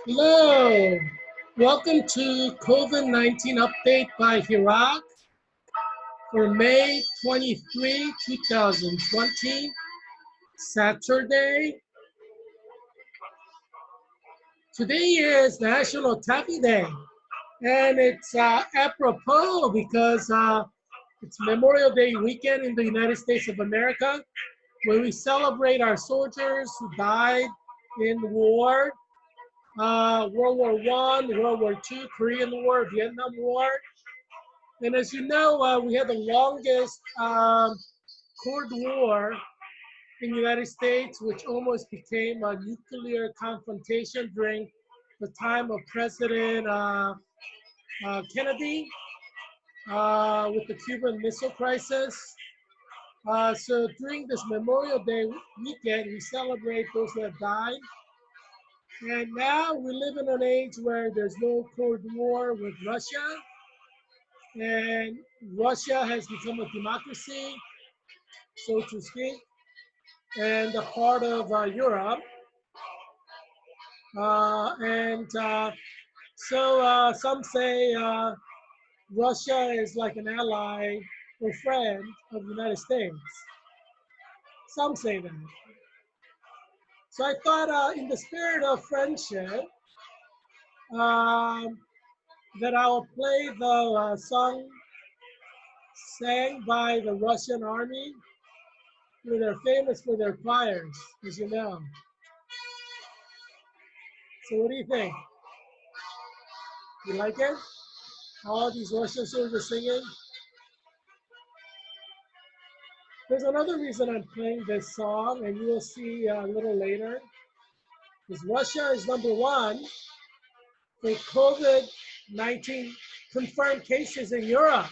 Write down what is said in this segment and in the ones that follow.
Hello, welcome to COVID-19 update by Heerak for May 23, 2020, Saturday. Today is National Taffy Day, and it's apropos because it's Memorial Day weekend in the United States of America, where we celebrate our soldiers who died in war, World War I, World War II, Korean War, Vietnam War. And as you know, we had the longest Cold War in the United States, which almost became a nuclear confrontation during the time of President Kennedy with the Cuban Missile Crisis. So during this Memorial Day weekend, we celebrate those who have died. And now we live in an age where there's no Cold War with Russia, and Russia has become a democracy, so to speak, and a part of Europe. And some say Russia is like an ally or friend of the United States. Some say that. So I thought, in the spirit of friendship, um, that I'll play the song sang by the Russian army, who they're famous for their choirs, as you know. So what do you think? You like it? All these Russian soldiers singing? There's another reason I'm playing this song, and you will see a little later, is Russia is number one for COVID-19 confirmed cases in Europe.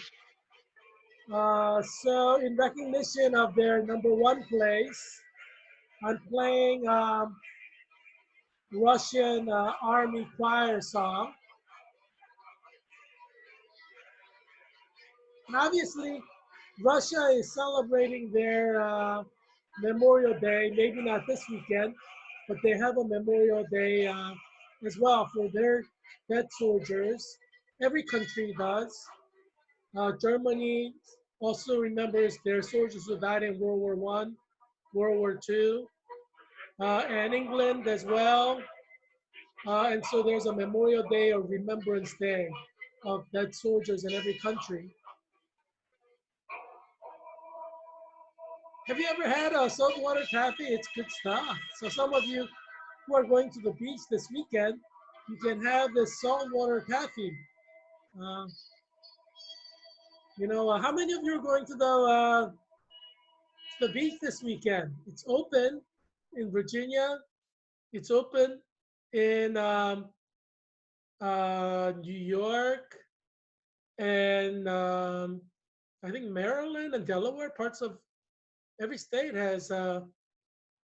So in recognition of their number one place, I'm playing Russian Army choir song. And obviously, Russia is celebrating their Memorial Day, maybe not this weekend, but they have a Memorial Day as well for their dead soldiers. Every country does. Germany also remembers their soldiers who died in World War One, World War Two, and England as well. And so there's a Memorial Day or Remembrance Day of dead soldiers in every country. Have you ever had a saltwater taffy? It's good stuff. So some of you who are going to the beach this weekend, you can have this saltwater taffy. Uh, how many of you are going to the beach this weekend? It's open in Virginia. It's open in New York and I think Maryland and Delaware. Parts of every state has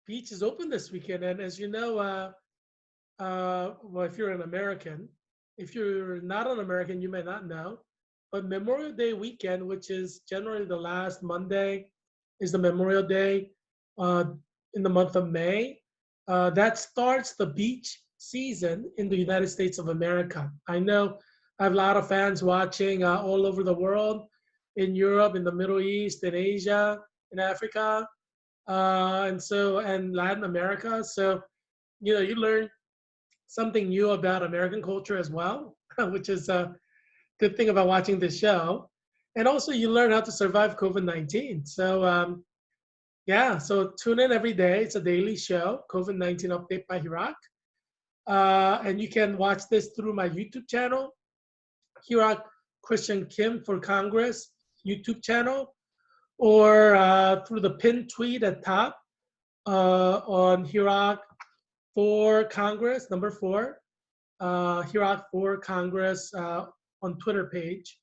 beaches open this weekend. And as you know, well, if you're an American, if you're not an American, you may not know, but Memorial Day weekend, which is generally the last Monday, is the Memorial Day uh, in the month of May. That starts the beach season in the United States of America. I know I have a lot of fans watching all over the world, in Europe, in the Middle East, in Asia, in Africa, and Latin America. So you learn something new about American culture as well, which is a good thing about watching this show. And also, you learn how to survive COVID-19. So, yeah, so tune in every day. It's a daily show, COVID-19 Update by Heerak. And you can watch this through my YouTube channel, Heerak Christian Kim for Congress YouTube channel, or through the pinned tweet at top on Heerak for Congress, number 4, Heerak for Congress on Twitter page.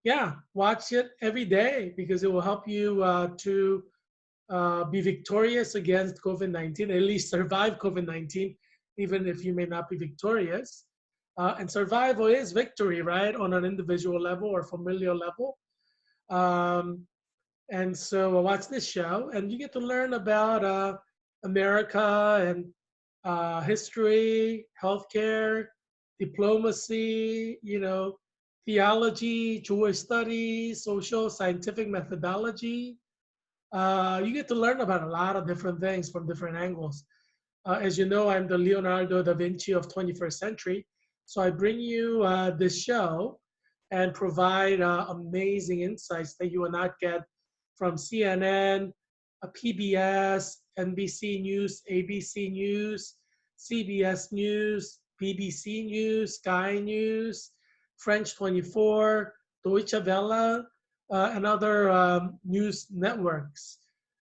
Yeah, watch it every day because it will help you to be victorious against COVID-19, at least survive COVID-19, even if you may not be victorious. And survival is victory, right, on an individual level or familial level. And so watch this show, and you get to learn about America and history, healthcare, diplomacy, theology, Jewish studies, social scientific methodology. You get to learn about a lot of different things from different angles. As you know, I'm the Leonardo da Vinci of 21st century. So I bring you this show and provide amazing insights that you will not get from CNN, PBS, NBC News, ABC News, CBS News, BBC News, Sky News, French 24, Deutsche Welle, and other news networks.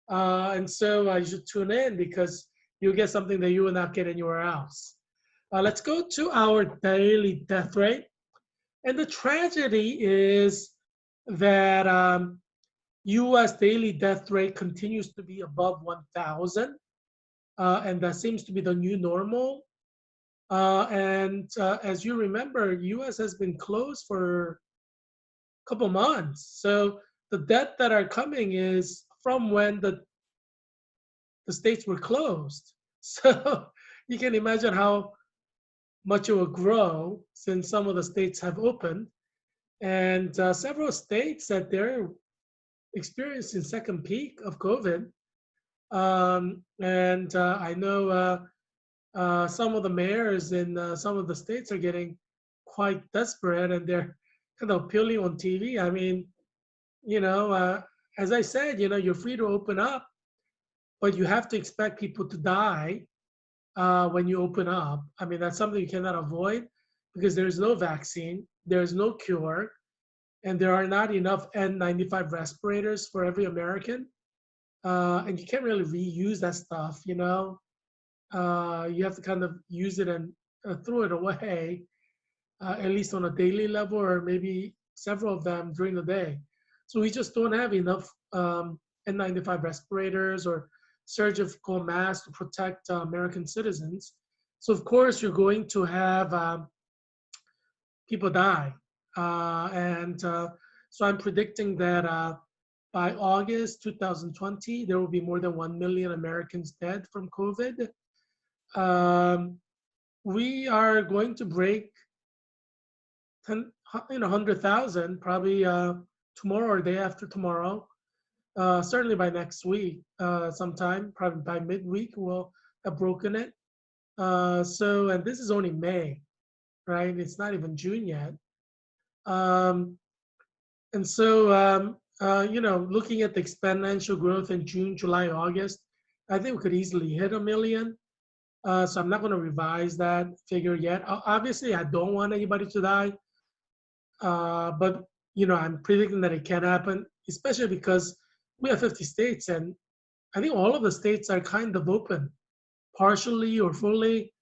And so you should tune in because you'll get something that you will not get anywhere else. Let's go to our daily death rate. And the tragedy is that US daily death rate continues to be above 1,000. And that seems to be the new normal. And as you remember, US has been closed for a couple months. So the deaths that are coming is from when the states were closed. So you can imagine how much it will grow since some of the states have opened. And several states that they're experiencing second peak of COVID. And I know some of the mayors in some of the states are getting quite desperate and they're kind of appealing on TV. I mean, as I said, you're free to open up, but you have to expect people to die when you open up. I mean, that's something you cannot avoid because there's no vaccine, there's no cure, and there are not enough N95 respirators for every American. And you can't really reuse that stuff, you have to kind of use it and throw it away, at least on a daily level, or maybe several of them during the day. So we just don't have enough N95 respirators or surgical masks to protect American citizens. So of course you're going to have people die. So I'm predicting that by August 2020, there will be more than 1 million Americans dead from COVID. We are going to break 100,000 probably tomorrow or day after tomorrow. Certainly by next week, sometime, probably by midweek, we'll have broken it. And this is only May, right? It's not even June yet. Looking at the exponential growth in June, July, August, I think we could easily hit 1 million. So I'm not going to revise that figure yet. Obviously, I don't want anybody to die. But I'm predicting that it can happen, especially because we have 50 states, and I think all of the states are kind of open, partially or fully,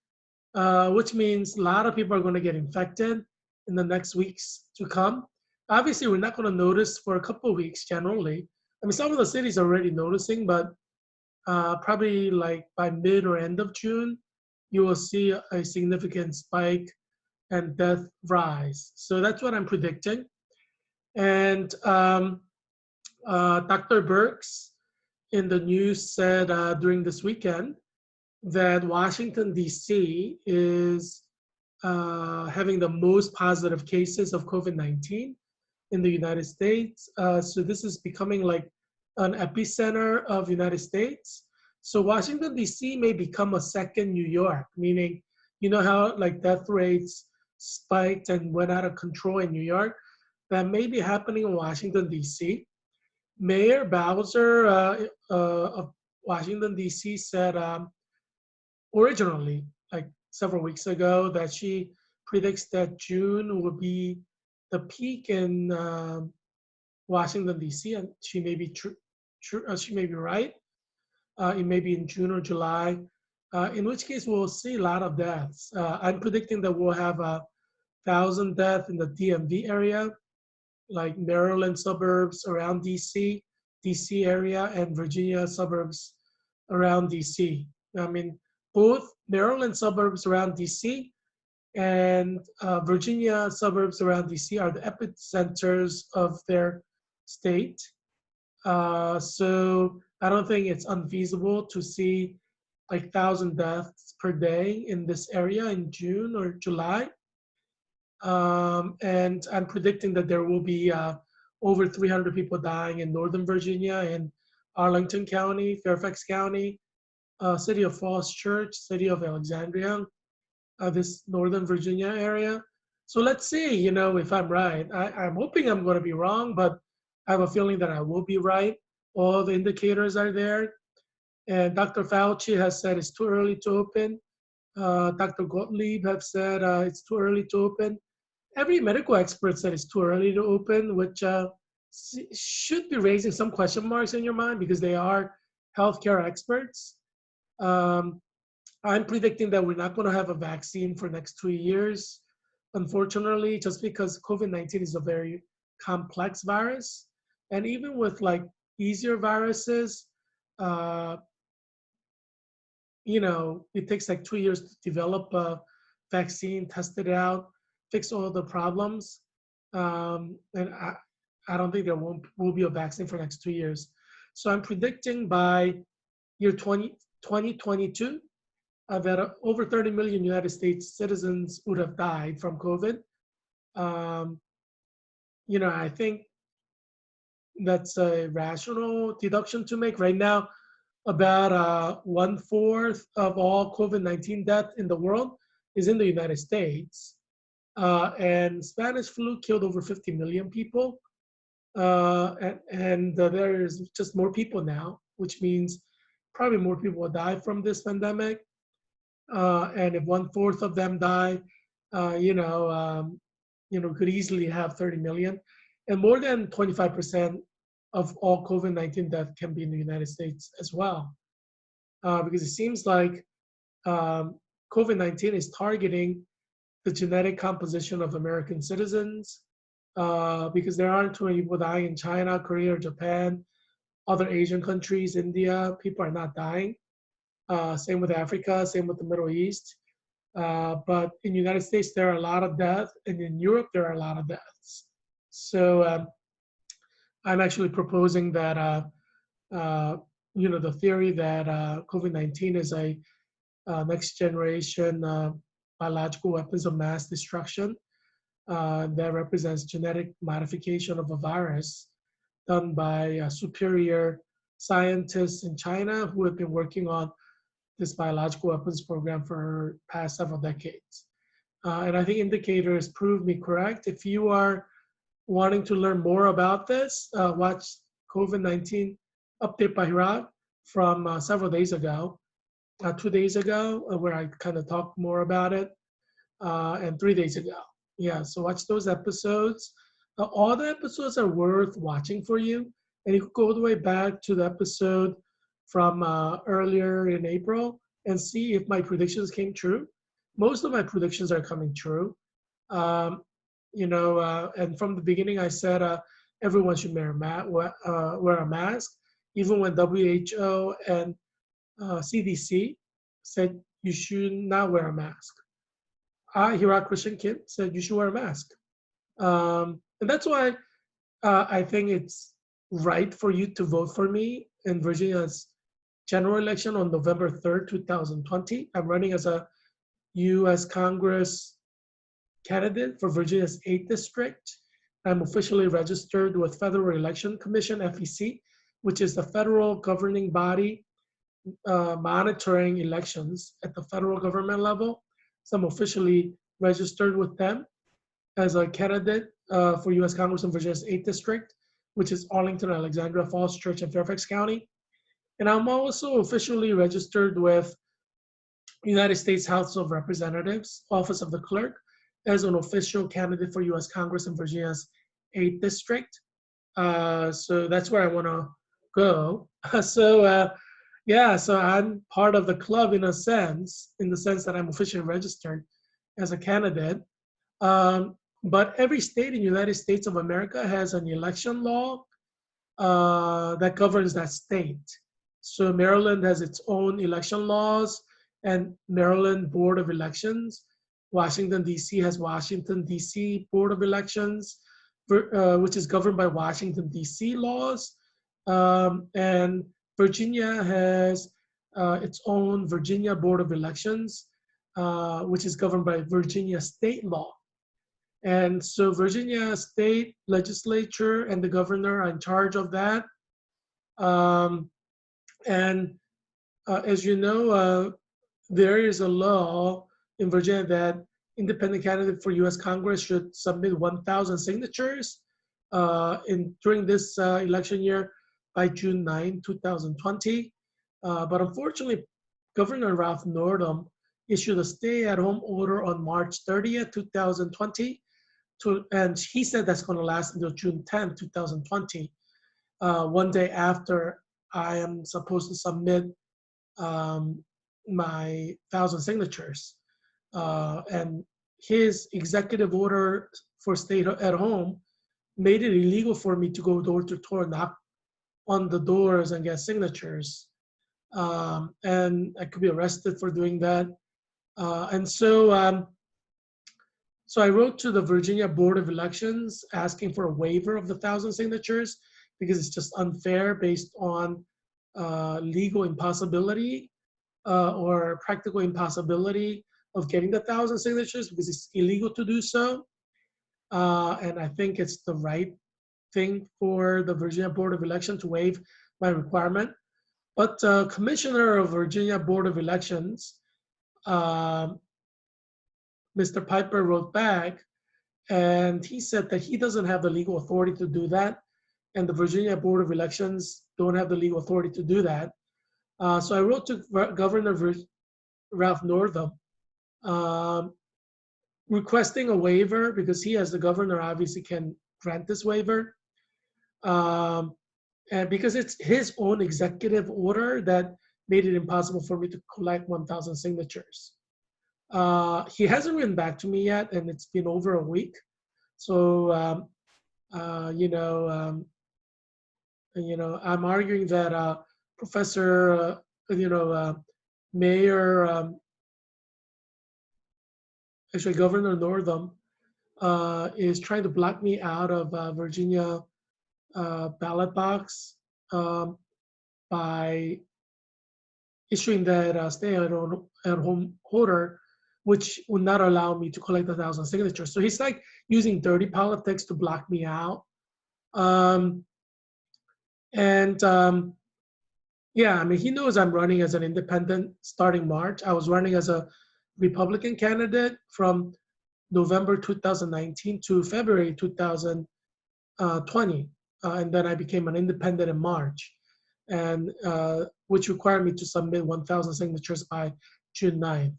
which means a lot of people are going to get infected in the next weeks to come. Obviously, we're not going to notice for a couple of weeks generally. I mean, some of the cities are already noticing, but probably like by mid or end of June, you will see a significant spike and death rise. So that's what I'm predicting. And Dr. Birx in the news said during this weekend that Washington, D.C. is having the most positive cases of COVID-19 in the United States. So this is becoming like an epicenter of United States. So Washington, D.C. may become a second New York, meaning, how like death rates spiked and went out of control in New York? That may be happening in Washington, D.C. Mayor Bowser of Washington, D.C. said originally, like several weeks ago, that she predicts that June will be the peak in Washington, D.C., and she may be she may be right. It may be in June or July, in which case we'll see a lot of deaths. I'm predicting that we'll have 1,000 deaths in the DMV area, like Maryland suburbs around DC area, and Virginia suburbs around DC. I mean, both Maryland suburbs around DC and Virginia suburbs around DC are the epicenters of their state. So I don't think it's unfeasible to see like 1,000 deaths per day in this area in June or July. And I'm predicting that there will be over 300 people dying in Northern Virginia, in Arlington County, Fairfax County, city of Falls Church, city of Alexandria, this Northern Virginia area. So let's see, if I'm right. I'm hoping I'm going to be wrong, but I have a feeling that I will be right. All the indicators are there. And Dr. Fauci has said it's too early to open. Dr. Gottlieb have said it's too early to open. Every medical expert said it's too early to open, which should be raising some question marks in your mind because they are healthcare experts. I'm predicting that we're not going to have a vaccine for next 2 years, unfortunately, just because COVID-19 is a very complex virus. And even with like easier viruses, uh, it takes like 2 years to develop a vaccine, test it out, fix all the problems. And I don't think there will be a vaccine for the next 2 years. So I'm predicting by year 2022 that over 30 million United States citizens would have died from COVID. I think that's a rational deduction to make. Right now, about 1/4 of all COVID-19 death in the world is in the United States. And Spanish flu killed over 50 million people. And there is just more people now, which means probably more people will die from this pandemic. And if 1/4 of them die, could easily have 30 million. And more than 25% of all COVID-19 death can be in the United States as well. Because it seems like COVID-19 is targeting the genetic composition of American citizens, because there aren't too many people dying in China, Korea, or Japan, other Asian countries, India. People are not dying. Same with Africa, same with the Middle East. But in the United States, there are a lot of deaths, and in Europe, there are a lot of deaths. So I'm actually proposing that, the theory that COVID-19 is a next generation biological weapons of mass destruction that represents genetic modification of a virus done by superior scientists in China who have been working on this biological weapons program for past several decades. And I think indicators prove me correct. If you are wanting to learn more about this, watch COVID-19 update by Heerak from several days ago, 2 days ago, where I kind of talked more about it, and 3 days ago. Yeah, so watch those episodes. All the episodes are worth watching for you. And you could go all the way back to the episode from earlier in April and see if my predictions came true. Most of my predictions are coming true. And from the beginning, I said everyone should wear a mask, even when WHO and CDC said you should not wear a mask. Heerak Christian Kid said you should wear a mask. And that's why I think it's right for you to vote for me in Virginia's general election on November 3rd, 2020. I'm running as a U.S. Congress candidate for Virginia's 8th district. I'm officially registered with Federal Election Commission, FEC, which is the federal governing body monitoring elections at the federal government level. So I'm officially registered with them as a candidate for U.S. Congress in Virginia's 8th district, which is Arlington, Alexandria, Falls Church, and Fairfax County. And I'm also officially registered with United States House of Representatives, Office of the Clerk, as an official candidate for U.S. Congress in Virginia's 8th district. So that's where I want to go. So I'm part of the club in the sense that I'm officially registered as a candidate. But every state in the United States of America has an election law that governs that state. So Maryland has its own election laws and Maryland Board of Elections. Washington, D.C. has Washington, D.C. Board of Elections, which is governed by Washington, D.C. laws. And Virginia has its own Virginia Board of Elections, which is governed by Virginia state law. And so Virginia state legislature and the governor are in charge of that. Um, and as you know, there is a law in Virginia that independent candidate for U.S. Congress should submit 1,000 signatures during this election year by June 9, 2020. But unfortunately, Governor Ralph Northam issued a stay-at-home order on March 30th, 2020, and he said that's going to last until June 10th, 2020, one day after I am supposed to submit my 1,000 signatures. And his executive order for stay at home made it illegal for me to go door to door, knock on the doors and get signatures. And I could be arrested for doing that. So I wrote to the Virginia Board of Elections asking for a waiver of the 1,000 signatures because it's just unfair based on legal impossibility or practical impossibility of getting the 1,000 signatures because it's illegal to do so. And I think it's the right thing for the Virginia Board of Election to waive my requirement. But Commissioner of Virginia Board of Elections, Mr. Piper, wrote back, and he said that he doesn't have the legal authority to do that, and the Virginia Board of Elections don't have the legal authority to do that. So I wrote to Governor Ralph Northam requesting a waiver because he, as the governor, obviously can grant this waiver. And because it's his own executive order that made it impossible for me to collect 1,000 signatures. He hasn't written back to me yet, and it's been over a week. So, I'm arguing that Professor, Mayor, actually Governor Northam is trying to block me out of Virginia ballot box by issuing that stay-at-home order, which would not allow me to collect 1,000 signatures. So he's like using dirty politics to block me out. Yeah, I mean, he knows I'm running as an independent starting March. I was running as a Republican candidate from November 2019 to February 2020. And then I became an independent in March, and which required me to submit 1,000 signatures by June 9th.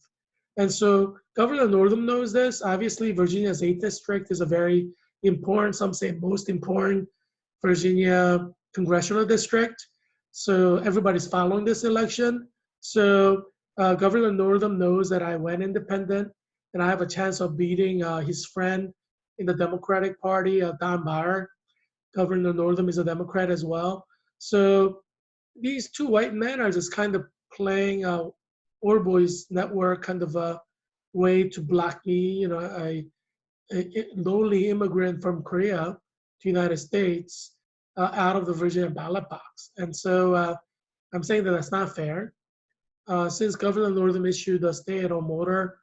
And so Governor Northam knows this. Obviously, Virginia's 8th district is a very important, some say most important, Virginia congressional district. So everybody's following this election. So Governor Northam knows that I went independent, and I have a chance of beating his friend in the Democratic Party, Don Barr. Governor Northam is a Democrat as well. So these two white men are just kind of playing Boys Network kind of a way to block me, a lowly immigrant from Korea to the United States out of the Virginia ballot box. And so I'm saying that that's not fair. Since Governor Northam issued a stay-at-home order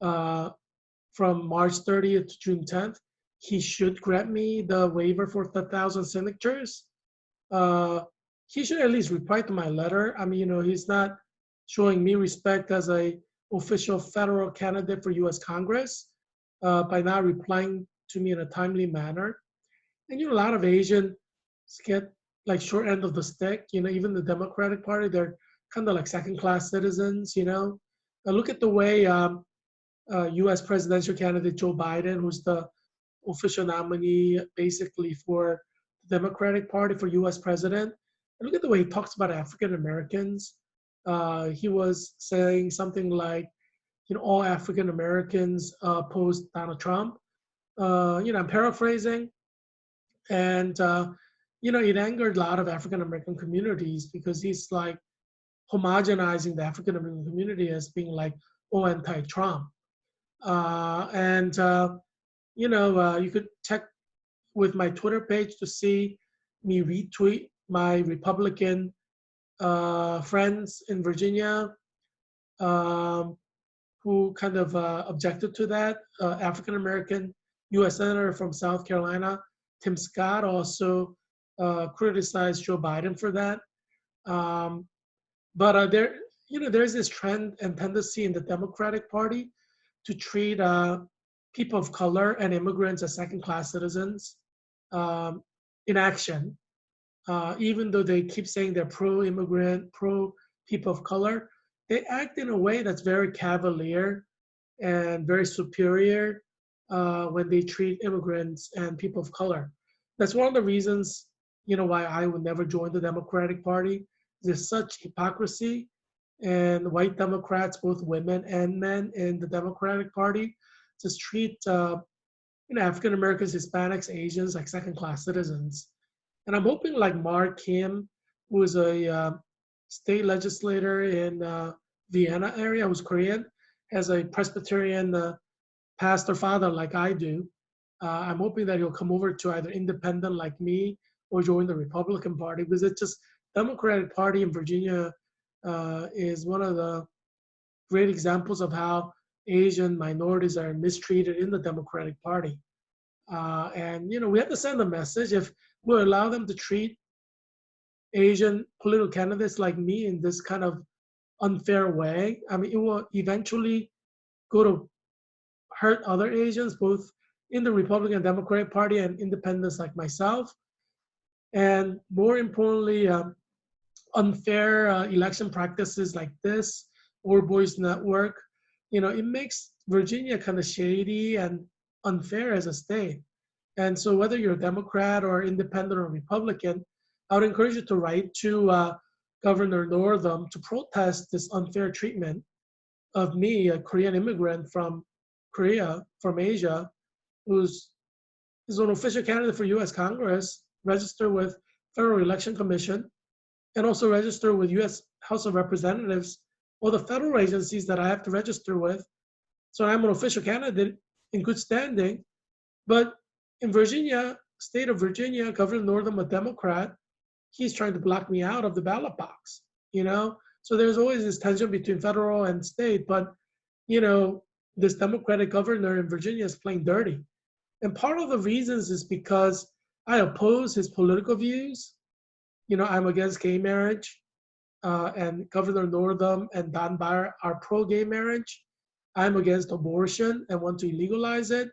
from March 30th to June 10th, he should grant me the waiver for the 1,000 signatures. He should at least reply to my letter. I mean, he's not showing me respect as a official federal candidate for U.S. Congress by not replying to me in a timely manner. And a lot of Asians get like short end of the stick. Even the Democratic Party, they're kind of like second-class citizens. Look at the way U.S. presidential candidate Joe Biden, who's the official nominee basically for the Democratic Party for U.S. president. And look at the way he talks about African Americans. He was saying something like, all African Americans oppose Donald Trump. I'm paraphrasing. And, it angered a lot of African American communities because he's like homogenizing the African American community as being like, anti-Trump. You could check with my Twitter page to see me retweet my Republican friends in Virginia um, who kind of objected to that. African American U.S. Senator from South Carolina, Tim Scott, also criticized Joe Biden for that. Um, but there's this trend and tendency in the Democratic Party to treat people of color and immigrants as second-class citizens um, in action. Even though they keep saying they're pro-immigrant, pro-people of color, they act in a way that's very cavalier and very superior when they treat immigrants and people of color. That's one of the reasons, why I would never join the Democratic Party. There's such hypocrisy, and white Democrats, both women and men in the Democratic Party, just treat African Americans, Hispanics, Asians like second-class citizens. And I'm hoping like Mark Kim, who is a state legislator in Vienna area, who's Korean, has a Presbyterian pastor father like I do. I'm hoping that he'll come over to either independent like me or join the Republican Party, because it's just Democratic Party in Virginia is one of the great examples of how Asian minorities are mistreated in the Democratic Party. And we have to send a message. If we allow them to treat Asian political candidates like me in this kind of unfair way, I mean, it will eventually go to hurt other Asians, both in the Republican and Democratic Party and independents like myself. And more importantly, unfair election practices like this, or Boys Network, it makes Virginia kind of shady and unfair as a state. And so whether you're a Democrat or independent or Republican, I would encourage you to write to Governor Northam to protest this unfair treatment of me, a Korean immigrant from Korea, from Asia, who's is an official candidate for U.S. Congress, registered with Federal Election Commission, and also registered with U.S. House of Representatives, or the federal agencies that I have to register with. So I'm an official candidate in good standing. But in Virginia, state of Virginia, Governor Northam, a Democrat, he's trying to block me out of the ballot box, So there's always this tension between federal and state, but, this Democratic governor in Virginia is playing dirty. And part of the reasons is because I oppose his political views. I'm against gay marriage, and Governor Northam and Don Beyer are pro-gay marriage. I'm against abortion and want to illegalize it.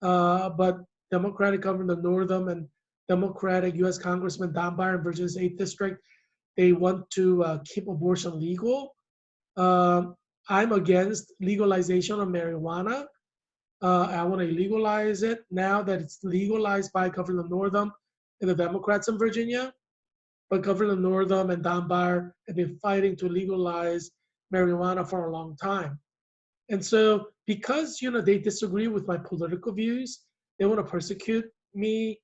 But Democratic Governor Northam and Democratic U.S. Congressman Don Beyer in Virginia's 8th District, they want to keep abortion legal. I'm against legalization of marijuana. I want to legalize it now that it's legalized by Governor Northam and the Democrats in Virginia. But Governor Northam and Don Beyer have been fighting to legalize marijuana for a long time. And so because, they disagree with my political views, they want to persecute me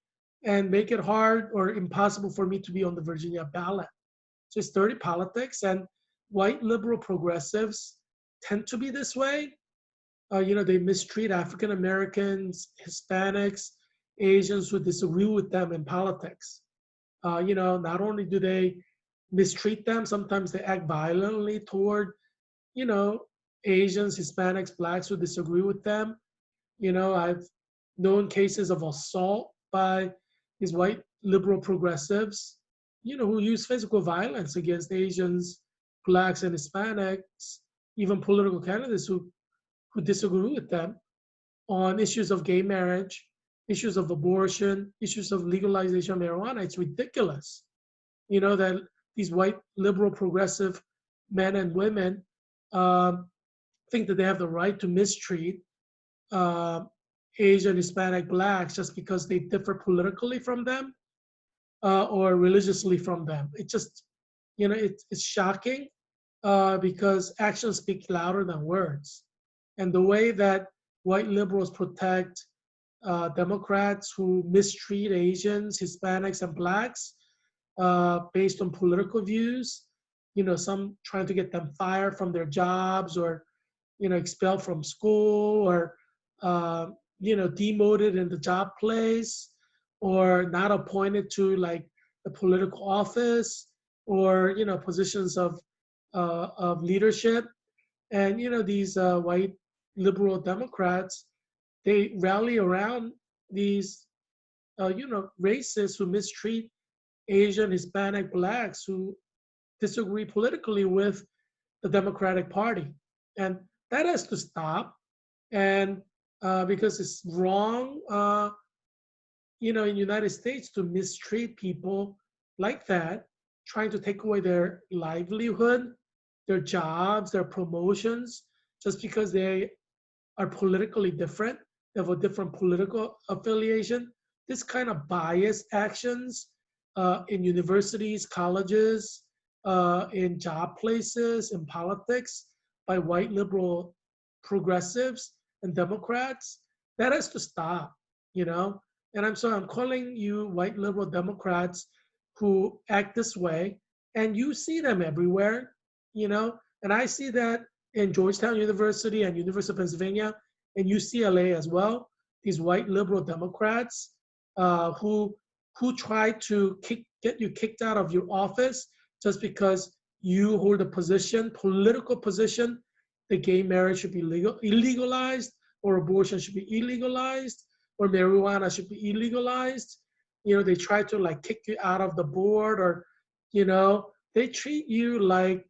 and make it hard or impossible for me to be on the Virginia ballot. So it's dirty politics, and white liberal progressives tend to be this way. They mistreat African Americans, Hispanics, Asians who disagree with them in politics. Not only do they mistreat them, sometimes they act violently toward, Asians, Hispanics, Blacks who disagree with them. I've known cases of assault by these white liberal progressives, who use physical violence against Asians, Blacks, and Hispanics, even political candidates who disagree with them on issues of gay marriage, issues of abortion, issues of legalization of marijuana. It's ridiculous, that these white liberal progressive men and women think that they have the right to mistreat Asian, Hispanic, Blacks just because they differ politically from them or religiously from them. It just, it's shocking because actions speak louder than words. And the way that white liberals protect Democrats who mistreat Asians, Hispanics, and Blacks based on political views, some trying to get them fired from their jobs or, expelled from school or, demoted in the job place or not appointed to like the political office. or positions of leadership. And these white liberal Democrats, they rally around these racists who mistreat Asian, Hispanic, blacks who disagree politically with the Democratic Party. And that has to stop. And because it's wrong, in United States to mistreat people like that, trying to take away their livelihood, their jobs, their promotions, just because they are politically different, they have a different political affiliation. This kind of bias actions in universities, colleges, in job places, in politics, by white liberal progressives and Democrats, that has to stop, you know? And I'm calling you white liberal Democrats who act this way, and you see them everywhere, and I see that in Georgetown University and University of Pennsylvania and UCLA as well. These white liberal Democrats who try to get you kicked out of your office just because you hold a position, political position, that gay marriage should be illegalized, or abortion should be illegalized, or marijuana should be illegalized. They try to like kick you out of the board, or they treat you like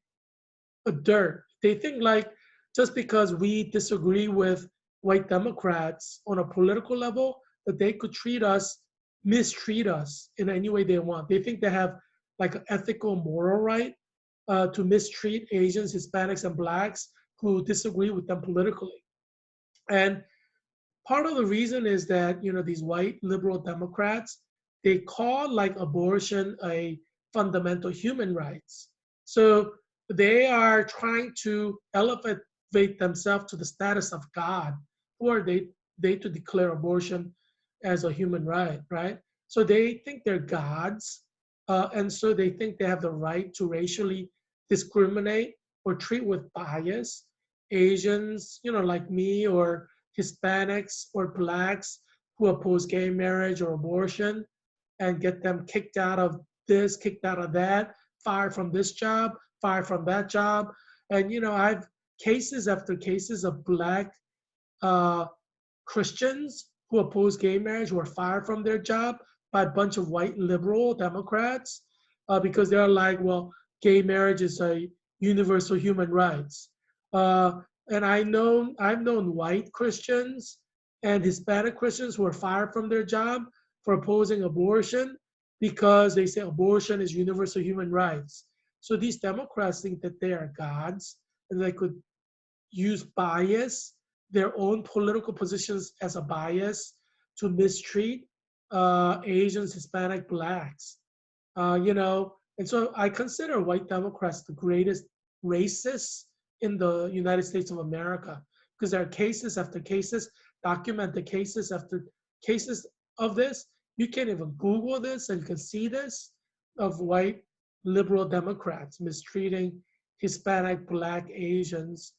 a dirt. They think like just because we disagree with white Democrats on a political level, that they could mistreat us in any way they want. They think they have like an ethical, moral right to mistreat Asians, Hispanics, and blacks who disagree with them politically. And part of the reason is that these white liberal Democrats, they call like abortion a fundamental human rights. So they are trying to elevate themselves to the status of God. Who are they to declare abortion as a human right, right? So they think they're gods, and so they think they have the right to racially discriminate or treat with bias Asians, like me, or Hispanics or blacks who oppose gay marriage or abortion, and get them kicked out of this, kicked out of that, fired from this job, fired from that job. And I've cases after cases of black uh, Christians who oppose gay marriage were fired from their job by a bunch of white liberal Democrats because they're like, well, gay marriage is a universal human rights. And I've known white Christians and Hispanic Christians who were fired from their job for opposing abortion because they say abortion is universal human rights. So these Democrats think that they are gods and they could use bias, their own political positions as a bias to mistreat Asians, Hispanic, blacks. And so I consider white Democrats the greatest racists in the United States of America because there are cases after cases, documented cases after cases of this. You can even Google this and you can see this of white liberal Democrats mistreating Hispanic, Black, Asians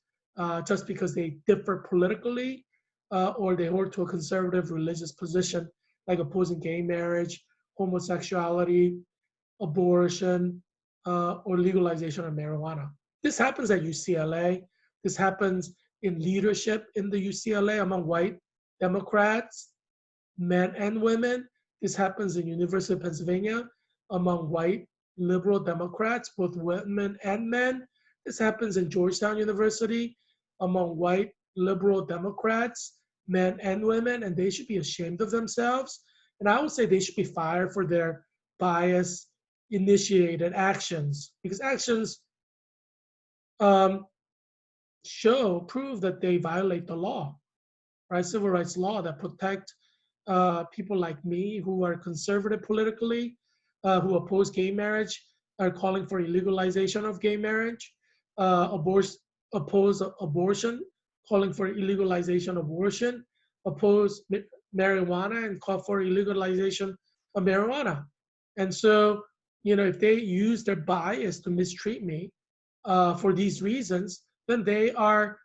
just because they differ politically or they hold to a conservative religious position like opposing gay marriage, homosexuality, abortion, or legalization of marijuana. This happens at UCLA. This happens in leadership in the UCLA among white Democrats, men and women. This happens in University of Pennsylvania among white liberal Democrats, both women and men. This happens in Georgetown University among white liberal Democrats, men and women, and they should be ashamed of themselves. And I would say they should be fired for their bias initiated actions because actions prove that they violate the law, right? Civil rights law that protect people like me who are conservative politically, who oppose gay marriage, are calling for illegalization of gay marriage, oppose abortion, calling for illegalization of abortion, oppose marijuana and call for illegalization of marijuana. And so, if they use their bias to mistreat me for these reasons, then they are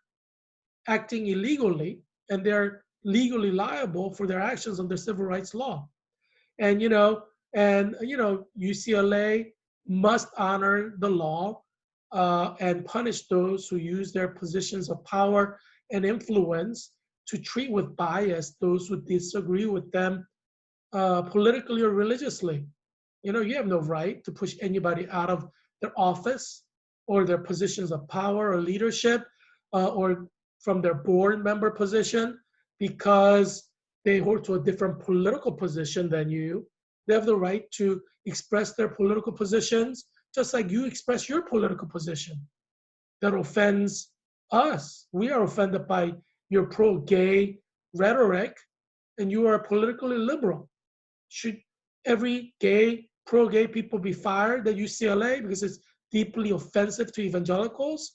acting illegally and they're legally liable for their actions under civil rights law. And UCLA, must honor the law and punish those who use their positions of power and influence to treat with bias those who disagree with them politically or religiously. You have no right to push anybody out of their office or their positions of power or leadership or from their board member position because they hold to a different political position than you. They have the right to express their political positions just like you express your political position. That offends us. We are offended by your pro-gay rhetoric, and you are politically liberal. Should every pro-gay people be fired at UCLA because it's deeply offensive to evangelicals?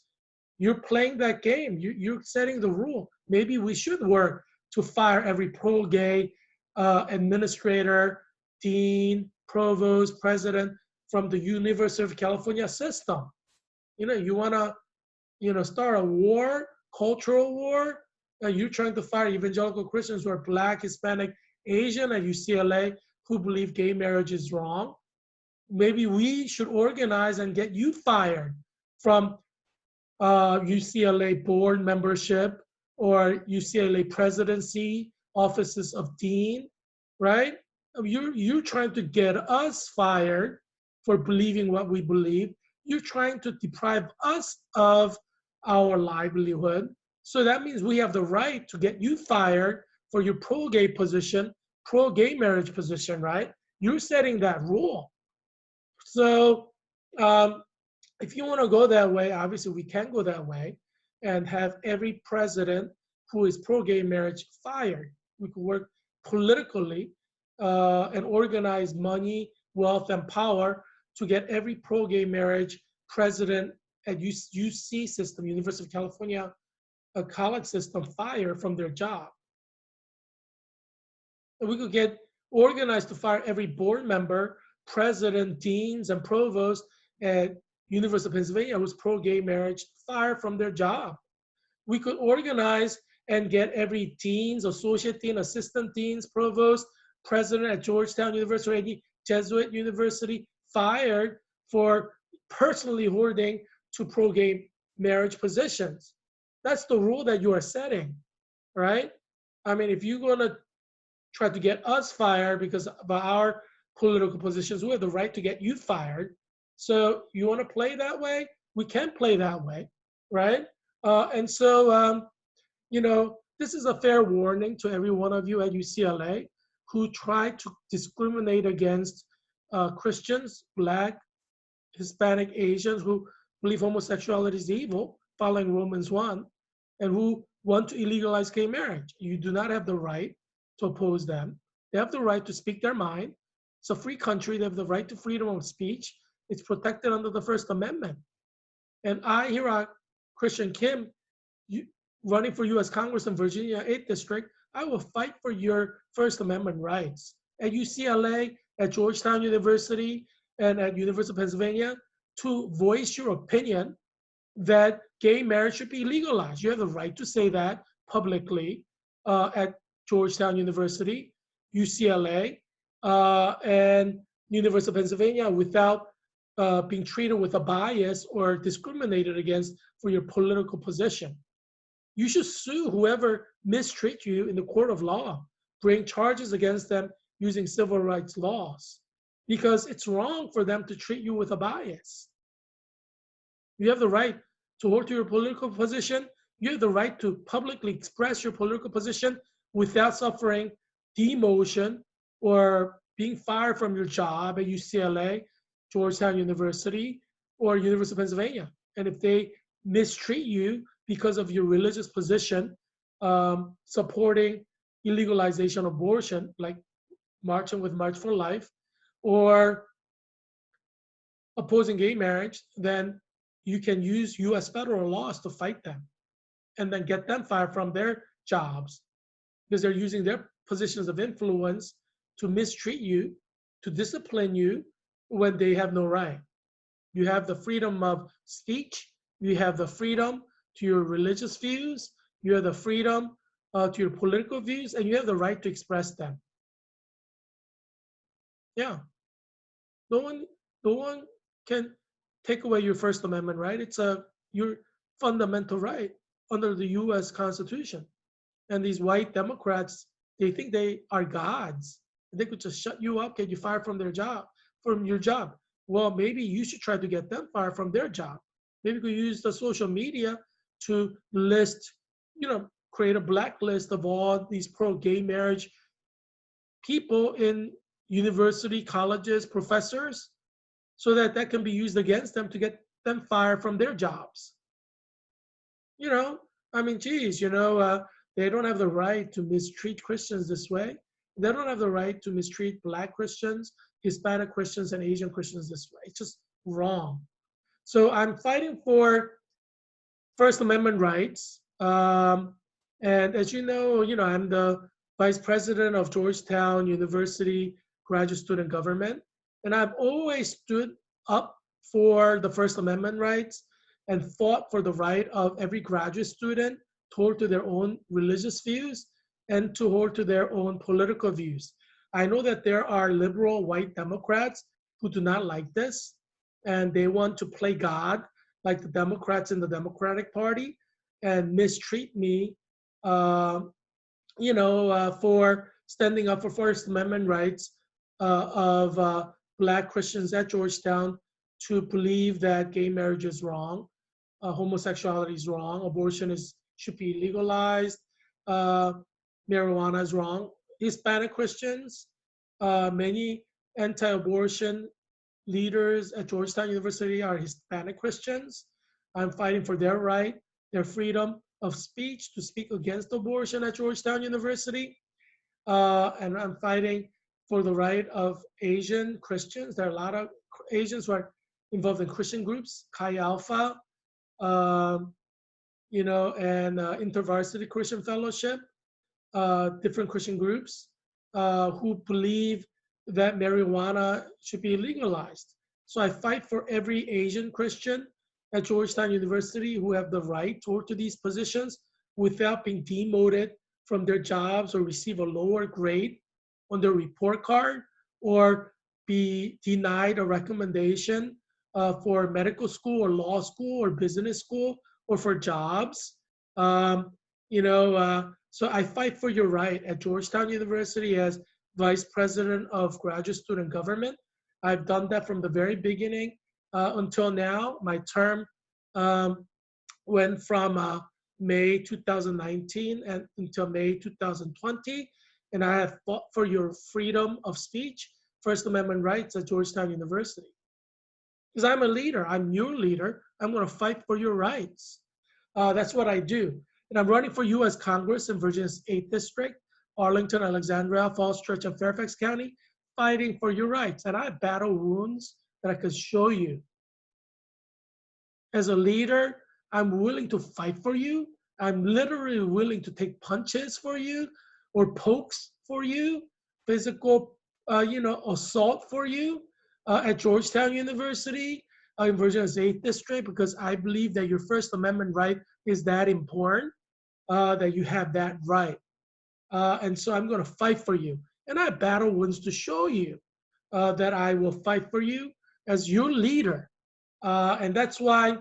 You're playing that game. You're setting the rule. Maybe we should work to fire every pro-gay administrator, dean, provost, president from the University of California system. You want to start a war, cultural war. You're trying to fire evangelical Christians who are Black, Hispanic, Asian at UCLA who believe gay marriage is wrong. Maybe we should organize and get you fired from UCLA board membership or UCLA presidency, offices of dean, right? You're trying to get us fired for believing what we believe. You're trying to deprive us of our livelihood. So that means we have the right to get you fired for your pro-gay position, pro-gay marriage position, right? You're setting that rule. So if you want to go that way, obviously we can go that way and have every president who is pro-gay marriage fired. We could work politically and organize money, wealth, and power to get every pro-gay marriage president at UC system, University of California, a college system, fired from their job. And we could get organized to fire every board member, president, deans, and provosts at University of Pennsylvania who's pro-gay marriage fired from their job. We could organize and get every deans, associate dean, assistant deans, provost, president at Georgetown University or any Jesuit university fired for personally holding to pro-gay marriage positions. That's the rule that you are setting, right? I mean, if you're going to try to get us fired because of our political positions, we have the right to get you fired. So you want to play that way? We can play that way, right? And so, this is a fair warning to every one of you at UCLA who try to discriminate against Christians, Black, Hispanic, Asians who believe homosexuality is evil, following Romans 1, and who want to illegalize gay marriage. You do not have the right to oppose them. They have the right to speak their mind. It's a free country. They have the right to freedom of speech. It's protected under the First Amendment. And I, Heerak, Christian Kim, running for U.S. Congress in Virginia 8th District, I will fight for your First Amendment rights. At UCLA, at Georgetown University, and at University of Pennsylvania, to voice your opinion that gay marriage should be legalized. You have the right to say that publicly at Georgetown University, UCLA, and University of Pennsylvania without being treated with a bias or discriminated against for your political position. You should sue whoever mistreats you in the court of law, bring charges against them using civil rights laws, because it's wrong for them to treat you with a bias. You have the right to hold to your political position. You have the right to publicly express your political position without suffering demotion or being fired from your job at UCLA, Georgetown University, or University of Pennsylvania. And if they mistreat you because of your religious position, supporting illegalization of abortion, like marching with March for Life, or opposing gay marriage, then you can use US federal laws to fight them and then get them fired from their jobs because they're using their positions of influence to mistreat you, to discipline you when they have no right. You have the freedom of speech, you have the freedom to your religious views, you have the freedom to your political views, and you have the right to express them. Yeah. No one can take away your First Amendment right. It's your fundamental right under the U.S. Constitution. And these white Democrats, they think they are gods. They could just shut you up, get you fired from from your job. Well, maybe you should try to get them fired from their job. Maybe you could use the social media to list, create a blacklist of all these pro-gay marriage people in university, colleges, professors, so that that can be used against them to get them fired from their jobs. You know, I mean, geez, they don't have the right to mistreat Christians this way. They don't have the right to mistreat Black Christians, Hispanic Christians, and Asian Christians this way. It's just wrong. So I'm fighting for First Amendment rights. And as I'm the vice president of Georgetown University Graduate Student Government. And I've always stood up for the First Amendment rights and fought for the right of every graduate student to hold to their own religious views and to hold to their own political views. I know that there are liberal white Democrats who do not like this, and they want to play God like the Democrats in the Democratic Party and mistreat me, for standing up for First Amendment rights of Black Christians at Georgetown to believe that gay marriage is wrong, homosexuality is wrong, abortion should be legalized, marijuana is wrong. Hispanic Christians, many anti-abortion leaders at Georgetown University are Hispanic Christians. I'm fighting for their right, their freedom of speech to speak against abortion at Georgetown University. And I'm fighting for the right of Asian Christians. There are a lot of Asians who are involved in Christian groups, Chi Alpha, and InterVarsity Christian Fellowship, different Christian groups who believe that marijuana should be legalized. So I fight for every Asian Christian at Georgetown University who have the right to hold to these positions without being demoted from their jobs or receive a lower grade on their report card or be denied a recommendation for medical school or law school or business school or for jobs. So I fight for your right at Georgetown University as Vice President of Graduate Student Government. I've done that from the very beginning until now. My term went from May 2019 and until May 2020, and I have fought for your freedom of speech, First Amendment rights at Georgetown University. Because I'm a leader, I'm your leader, I'm gonna fight for your rights. That's what I do. And I'm running for U.S. Congress in Virginia's 8th District, Arlington, Alexandria, Falls Church, and Fairfax County, fighting for your rights. And I battle wounds that I could show you. As a leader, I'm willing to fight for you. I'm literally willing to take punches for you or pokes for you, physical, assault for you at Georgetown University in Virginia's 8th District, because I believe that your First Amendment right is that important, that you have that right. And so I'm going to fight for you. And I battle wounds to show you that I will fight for you as your leader. And that's why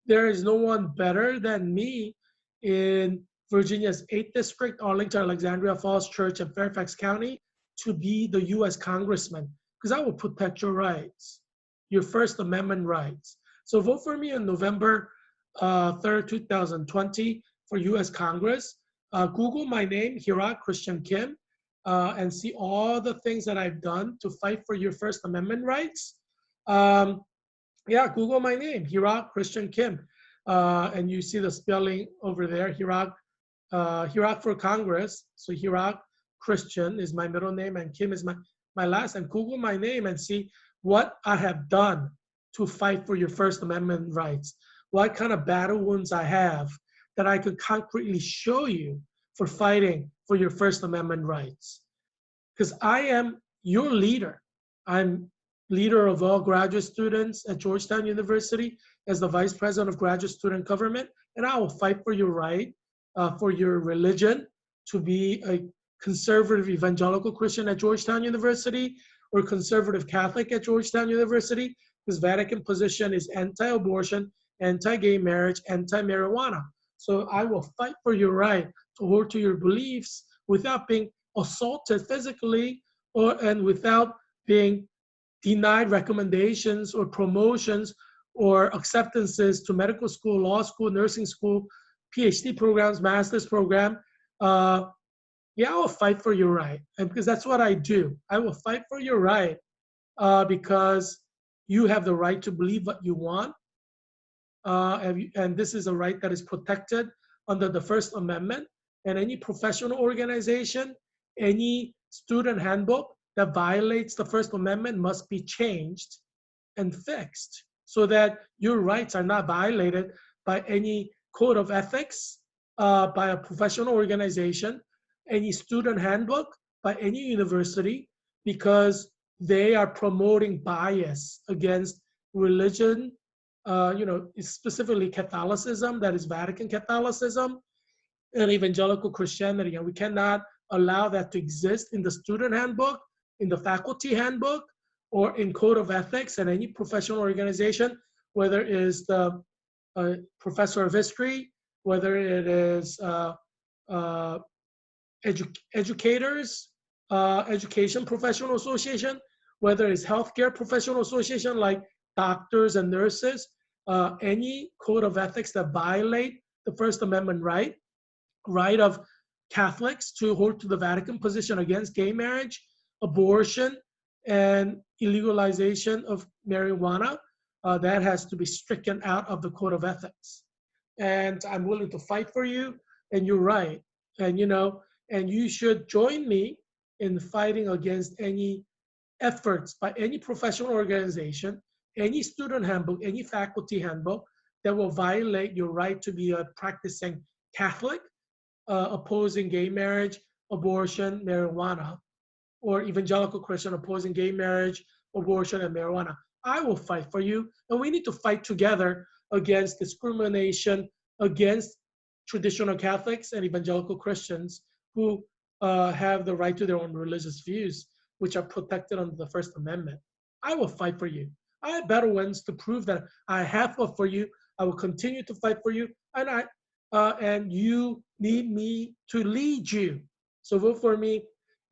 there is no one better than me in Virginia's 8th District, Arlington, Alexandria, Falls Church, and Fairfax County to be the U.S. Congressman, because I will protect your rights, your First Amendment rights. So vote for me on November 3rd, 2020 for U.S. Congress. Google my name, Heerak Christian Kim, and see all the things that I've done to fight for your First Amendment rights. Google my name, Heerak Christian Kim, and you see the spelling over there, Heerak for Congress. So Heerak Christian is my middle name, and Kim is my last. And Google my name and see what I have done to fight for your First Amendment rights. What kind of battle wounds I have that I could concretely show you for fighting for your First Amendment rights. Because I am your leader. I'm leader of all graduate students at Georgetown University as the Vice President of Graduate Student Government, and I will fight for your right, for your religion, to be a conservative evangelical Christian at Georgetown University or conservative Catholic at Georgetown University. This Vatican position is anti-abortion, anti-gay marriage, anti-marijuana. So I will fight for your right to hold to your beliefs without being assaulted physically and without being denied recommendations or promotions or acceptances to medical school, law school, nursing school, PhD programs, master's program. Yeah, I will fight for your right, and because that's what I do. I will fight for your right because you have the right to believe what you want, and this is a right that is protected under the First Amendment. And any professional organization, any student handbook that violates the First Amendment must be changed and fixed so that your rights are not violated by any code of ethics, by a professional organization, any student handbook, by any university, because they are promoting bias against religion, specifically Catholicism, that is Vatican Catholicism, and evangelical Christianity. And we cannot allow that to exist in the student handbook, in the faculty handbook, or in code of ethics and any professional organization, whether it is the professor of history, whether it is educators, education professional association, whether it's healthcare professional association like doctors and nurses, any code of ethics that violate the First Amendment right of Catholics to hold to the Vatican position against gay marriage, abortion, and illegalization of marijuana, that has to be stricken out of the code of ethics. And I'm willing to fight for you, and you're right. And and you should join me in fighting against any efforts by any professional organization, any student handbook, any faculty handbook that will violate your right to be a practicing Catholic, opposing gay marriage, abortion, marijuana, or evangelical Christian opposing gay marriage, abortion, and marijuana. I will fight for you, and we need to fight together against discrimination against traditional Catholics and evangelical Christians who have the right to their own religious views, which are protected under the First Amendment. I will fight for you. I have battle wins to prove that I have fought for you. I will continue to fight for you, and you need me to lead you. So vote for me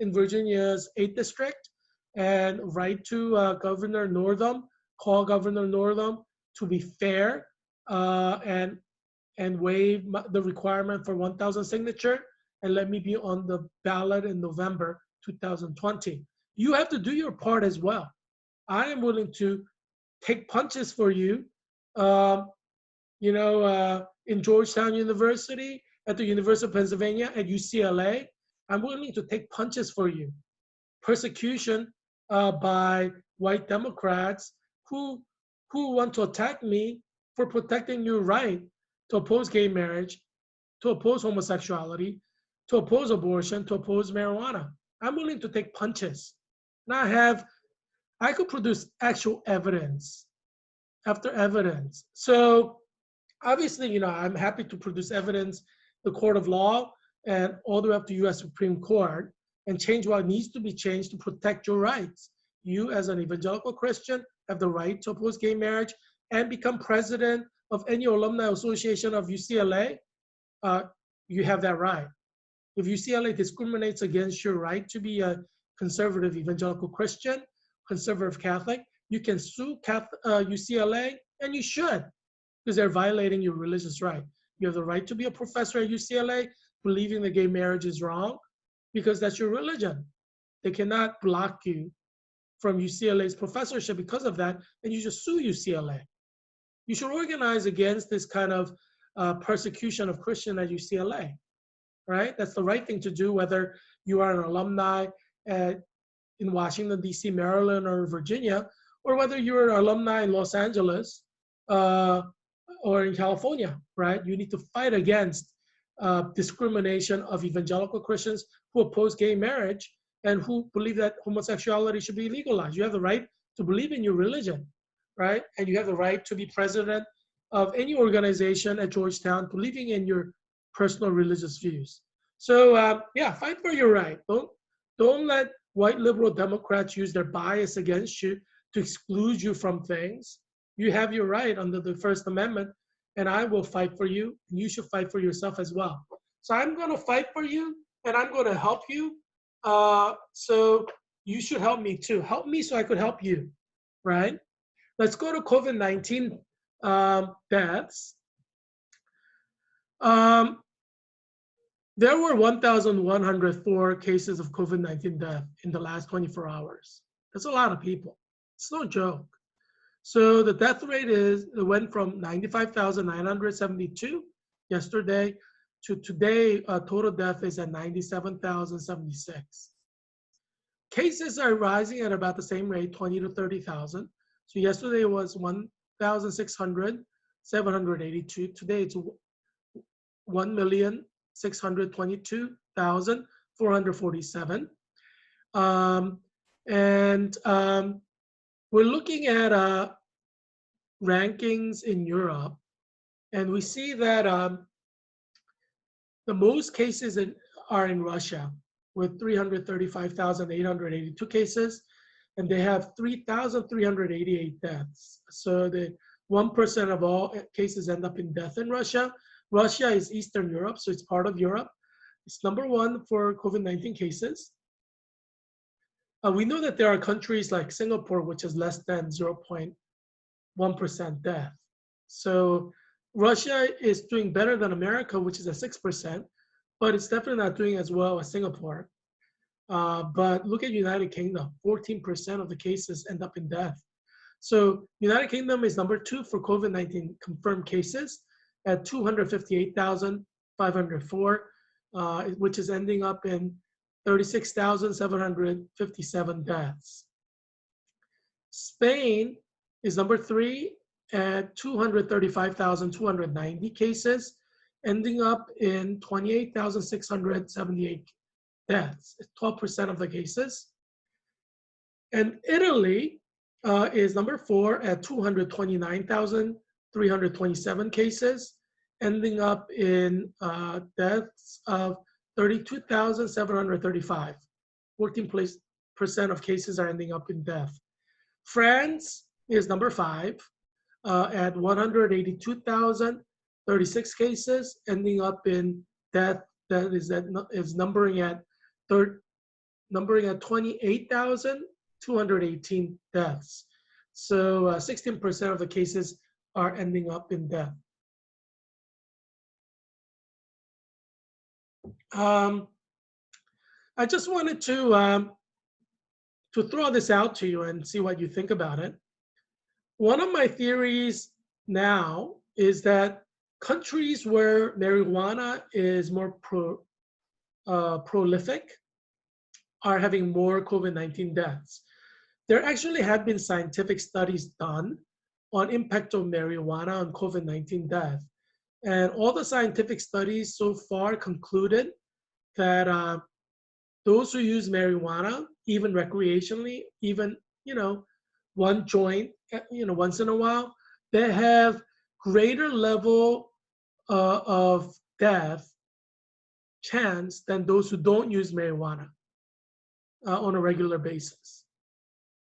in Virginia's 8th district and write to Governor Northam, call Governor Northam to be fair and waive the requirement for 1,000 signature and let me be on the ballot in November 2020. You have to do your part as well. I am willing to take punches for you. In Georgetown University, at the University of Pennsylvania, at UCLA, I'm willing to take punches for you. Persecution by white Democrats who want to attack me for protecting your right to oppose gay marriage, to oppose homosexuality, to oppose abortion, to oppose marijuana. I'm willing to take punches. And I could produce actual evidence after evidence. So obviously, I'm happy to produce evidence, the court of law, and all the way up to U.S. Supreme Court, and change what needs to be changed to protect your rights. You, as an evangelical Christian, have the right to oppose gay marriage and become president of any alumni association of UCLA. You have that right. If UCLA discriminates against your right to be a conservative evangelical Christian, conservative Catholic, you can sue UCLA, and you should, because they're violating your religious right. You have the right to be a professor at UCLA, believing that gay marriage is wrong, because that's your religion. They cannot block you from UCLA's professorship because of that, and you just sue UCLA. You should organize against this kind of persecution of Christians at UCLA, right? That's the right thing to do, whether you are an alumni in Washington, D.C., Maryland, or Virginia, or whether you're an alumni in Los Angeles or in California, right? You need to fight against discrimination of evangelical Christians who oppose gay marriage and who believe that homosexuality should be legalized. You have the right to believe in your religion, right? And you have the right to be president of any organization at Georgetown believing in your personal religious views. So fight for your right. Don't let white liberal Democrats use their bias against you to exclude you from things. You have your right under the First Amendment, and I will fight for you, and you should fight for yourself as well. So I'm going to fight for you, and I'm going to help you. So you should help me too. Help me so I could help you, right? Let's go to COVID-19 deaths. There were 1,104 cases of COVID-19 death in the last 24 hours. That's a lot of people. It's no joke. So the death rate it went from 95,972 yesterday to today, total death is at 97,076. Cases are rising at about the same rate, 20 to 30,000. So yesterday was 1,600, 782. Today it's 1,622,447. We're looking at rankings in Europe, and we see that the most cases are in Russia with 335,882 cases, and they have 3,388 deaths. So the 1% of all cases end up in death in Russia. Russia is Eastern Europe, so it's part of Europe. It's number one for COVID-19 cases. We know that there are countries like Singapore, which is less than 0.1% death. So Russia is doing better than America, which is at 6%, but it's definitely not doing as well as Singapore. But look at United Kingdom, 14% of the cases end up in death. So United Kingdom is number two for COVID-19 confirmed cases at 258,504, which is ending up in 36,757 deaths. Spain is number three at 235,290 cases, ending up in 28,678 deaths, 12% of the cases. And Italy is number four at 229,327 cases, ending up in deaths of 32,735. 14% of cases are ending up in death. France is number five at 182,036 cases, ending up in death that is numbering at 28,218 deaths. So 16% of the cases are ending up in death. I just wanted to throw this out to you and see what you think about it. One of my theories now is that countries where marijuana is more prolific are having more COVID-19 deaths. There actually have been scientific studies done on impact of marijuana on COVID-19 death. And all the scientific studies so far concluded that those who use marijuana, even recreationally, even, one joint, once in a while, they have greater level of death chance than those who don't use marijuana on a regular basis.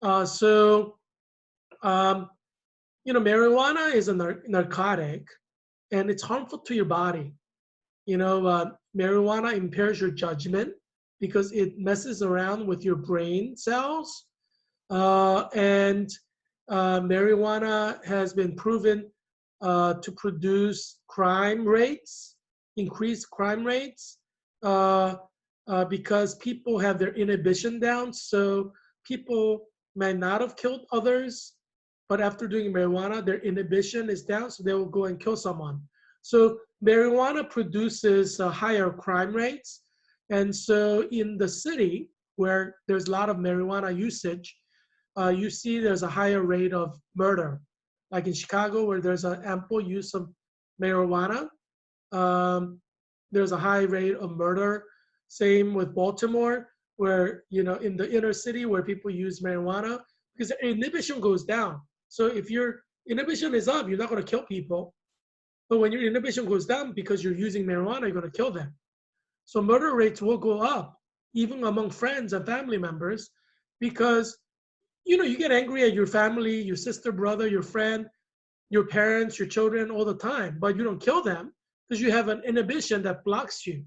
Marijuana is a narcotic, and it's harmful to your body. Marijuana impairs your judgment because it messes around with your brain cells. And marijuana has been proven to produce crime rates, increased crime rates, because people have their inhibition down. So people may not have killed others, but after doing marijuana, their inhibition is down, so they will go and kill someone. So marijuana produces higher crime rates. And so in the city where there's a lot of marijuana usage, you see there's a higher rate of murder. Like in Chicago, where there's an ample use of marijuana, there's a high rate of murder. Same with Baltimore, where, in the inner city where people use marijuana, because the inhibition goes down. So if your inhibition is up, you're not going to kill people. But when your inhibition goes down because you're using marijuana, you're going to kill them. So murder rates will go up, even among friends and family members, because you get angry at your family, your sister, brother, your friend, your parents, your children all the time, but you don't kill them because you have an inhibition that blocks you.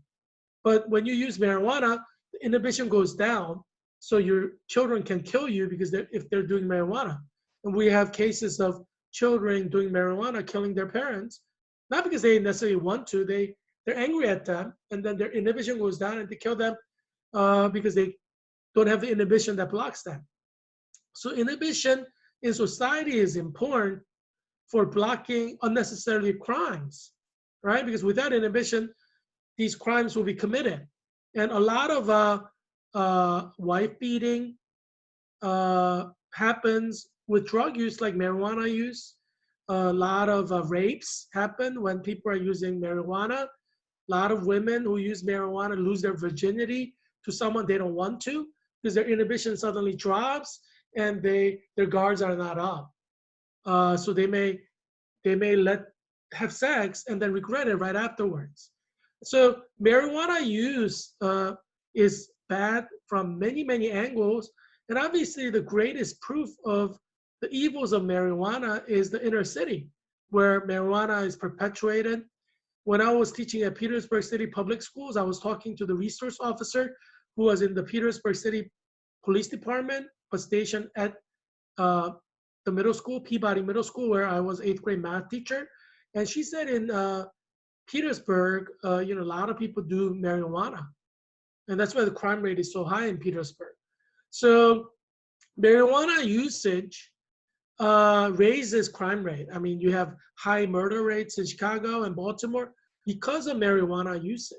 But when you use marijuana, the inhibition goes down, so your children can kill you because if they're doing marijuana. And we have cases of children doing marijuana killing their parents, not because they necessarily want to. They're angry at them, and then their inhibition goes down, and they kill them because they don't have the inhibition that blocks them. So inhibition in society is important for blocking unnecessary crimes, right? Because without inhibition, these crimes will be committed. And a lot of wife beating happens with drug use, like marijuana use. A lot of rapes happen when people are using marijuana. A lot of women who use marijuana lose their virginity to someone they don't want to because their inhibition suddenly drops and their guards are not up. So they may have sex and then regret it right afterwards. So marijuana use is bad from many angles, and obviously the greatest proof of the evils of marijuana is the inner city, where marijuana is perpetuated. When I was teaching at Petersburg City Public Schools, I was talking to the resource officer who was in the Petersburg City Police Department, but stationed at uh, the middle school, Peabody Middle School, where I was 8th grade math teacher. And she said in Petersburg, a lot of people do marijuana. And that's why the crime rate is so high in Petersburg. So marijuana usage raises crime rate. I mean, you have high murder rates in Chicago and Baltimore because of marijuana usage.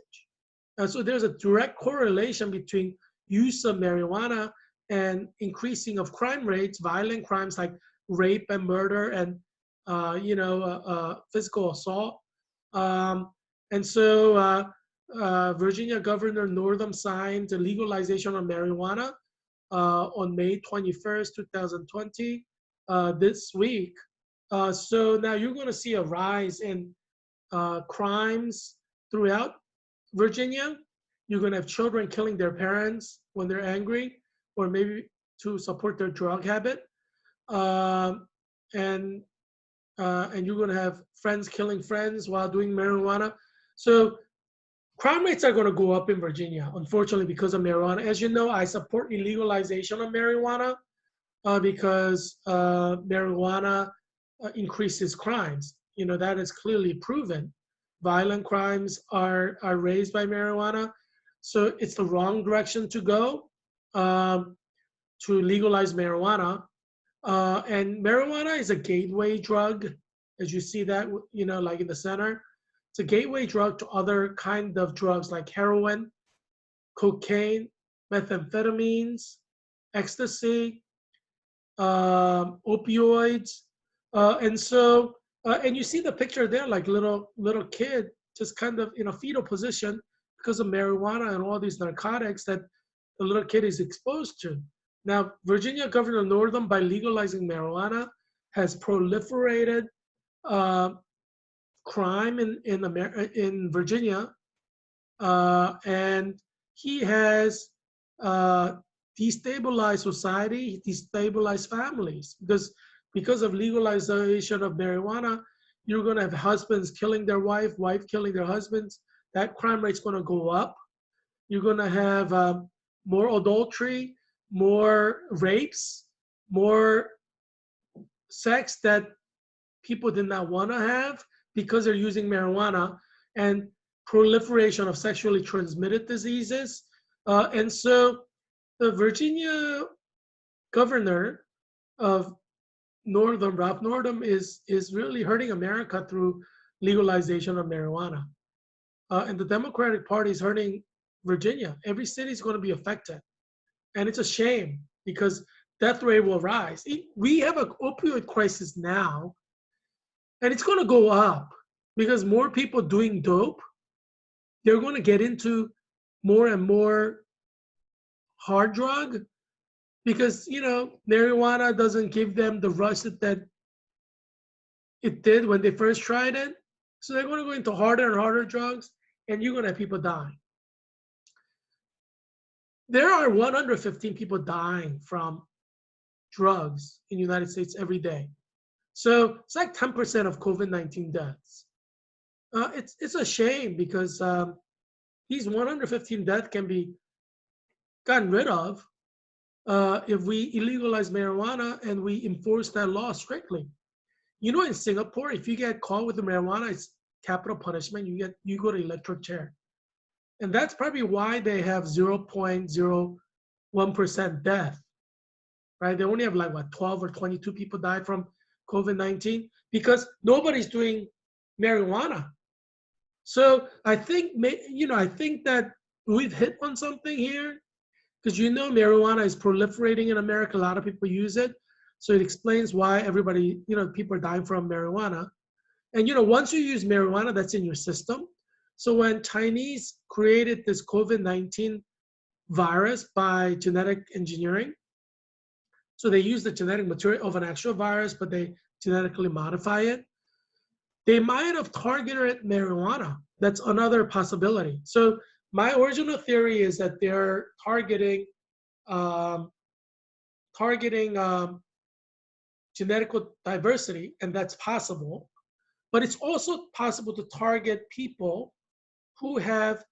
So there's a direct correlation between use of marijuana and increasing of crime rates, violent crimes like rape and murder and physical assault. And so Virginia Governor Northam signed the legalization of marijuana on May 21st, 2020, this week. So now you're going to see a rise in crimes throughout Virginia. You're going to have children killing their parents when they're angry, or maybe to support their drug habit. Um, and you're going to have friends killing friends while doing marijuana. So crime rates are going to go up in Virginia, unfortunately, because of marijuana. As you know, I support illegalization of marijuana because marijuana increases crimes. That is clearly proven. Violent crimes are raised by marijuana. So it's the wrong direction to go to legalize marijuana. And marijuana is a gateway drug, as you see that, like in the center. It's a gateway drug to other kind of drugs like heroin, cocaine, methamphetamines, ecstasy, opioids. And you see the picture there, like little kid just kind of in a fetal position because of marijuana and all these narcotics that the little kid is exposed to. Now, Virginia Governor Northam, by legalizing marijuana, has proliferated crime in Virginia, and he has destabilized society, destabilized families, because of legalization of marijuana, you're going to have husbands killing their wife killing their husbands. That crime rate's going to go up. You're going to have more adultery, more rapes, more sex that people did not want to have because they're using marijuana, and proliferation of sexually transmitted diseases. And so the Virginia governor of Northam, Ralph Northam, is really hurting America through legalization of marijuana. And the Democratic Party is hurting Virginia. Every city is going to be affected. And it's a shame because death rate will rise. We have an opioid crisis now, and it's going to go up because more people doing dope, they're going to get into more and more hard drug because, marijuana doesn't give them the rush that it did when they first tried it. So they're going to go into harder and harder drugs, and you're going to have people dying. There are 115 people dying from drugs in the United States every day. So it's like 10% of COVID-19 deaths. It's a shame because these 115 deaths can be gotten rid of if we illegalize marijuana and we enforce that law strictly. You know, in Singapore, if you get caught with the marijuana, it's capital punishment. You go to electric chair, and that's probably why they have 0.01% death. Right? They only have like what 12 or 22 people died from COVID-19 because nobody's doing marijuana. So I think I think that we've hit on something here because marijuana is proliferating in America. A lot of people use it. So it explains why people are dying from marijuana. And once you use marijuana, that's in your system. So when Chinese created this COVID-19 virus by genetic engineering, so they use the genetic material of an actual virus, but they genetically modify it. They might have targeted marijuana. That's another possibility. So my original theory is that they're targeting genetic diversity, and that's possible. But it's also possible to target people who have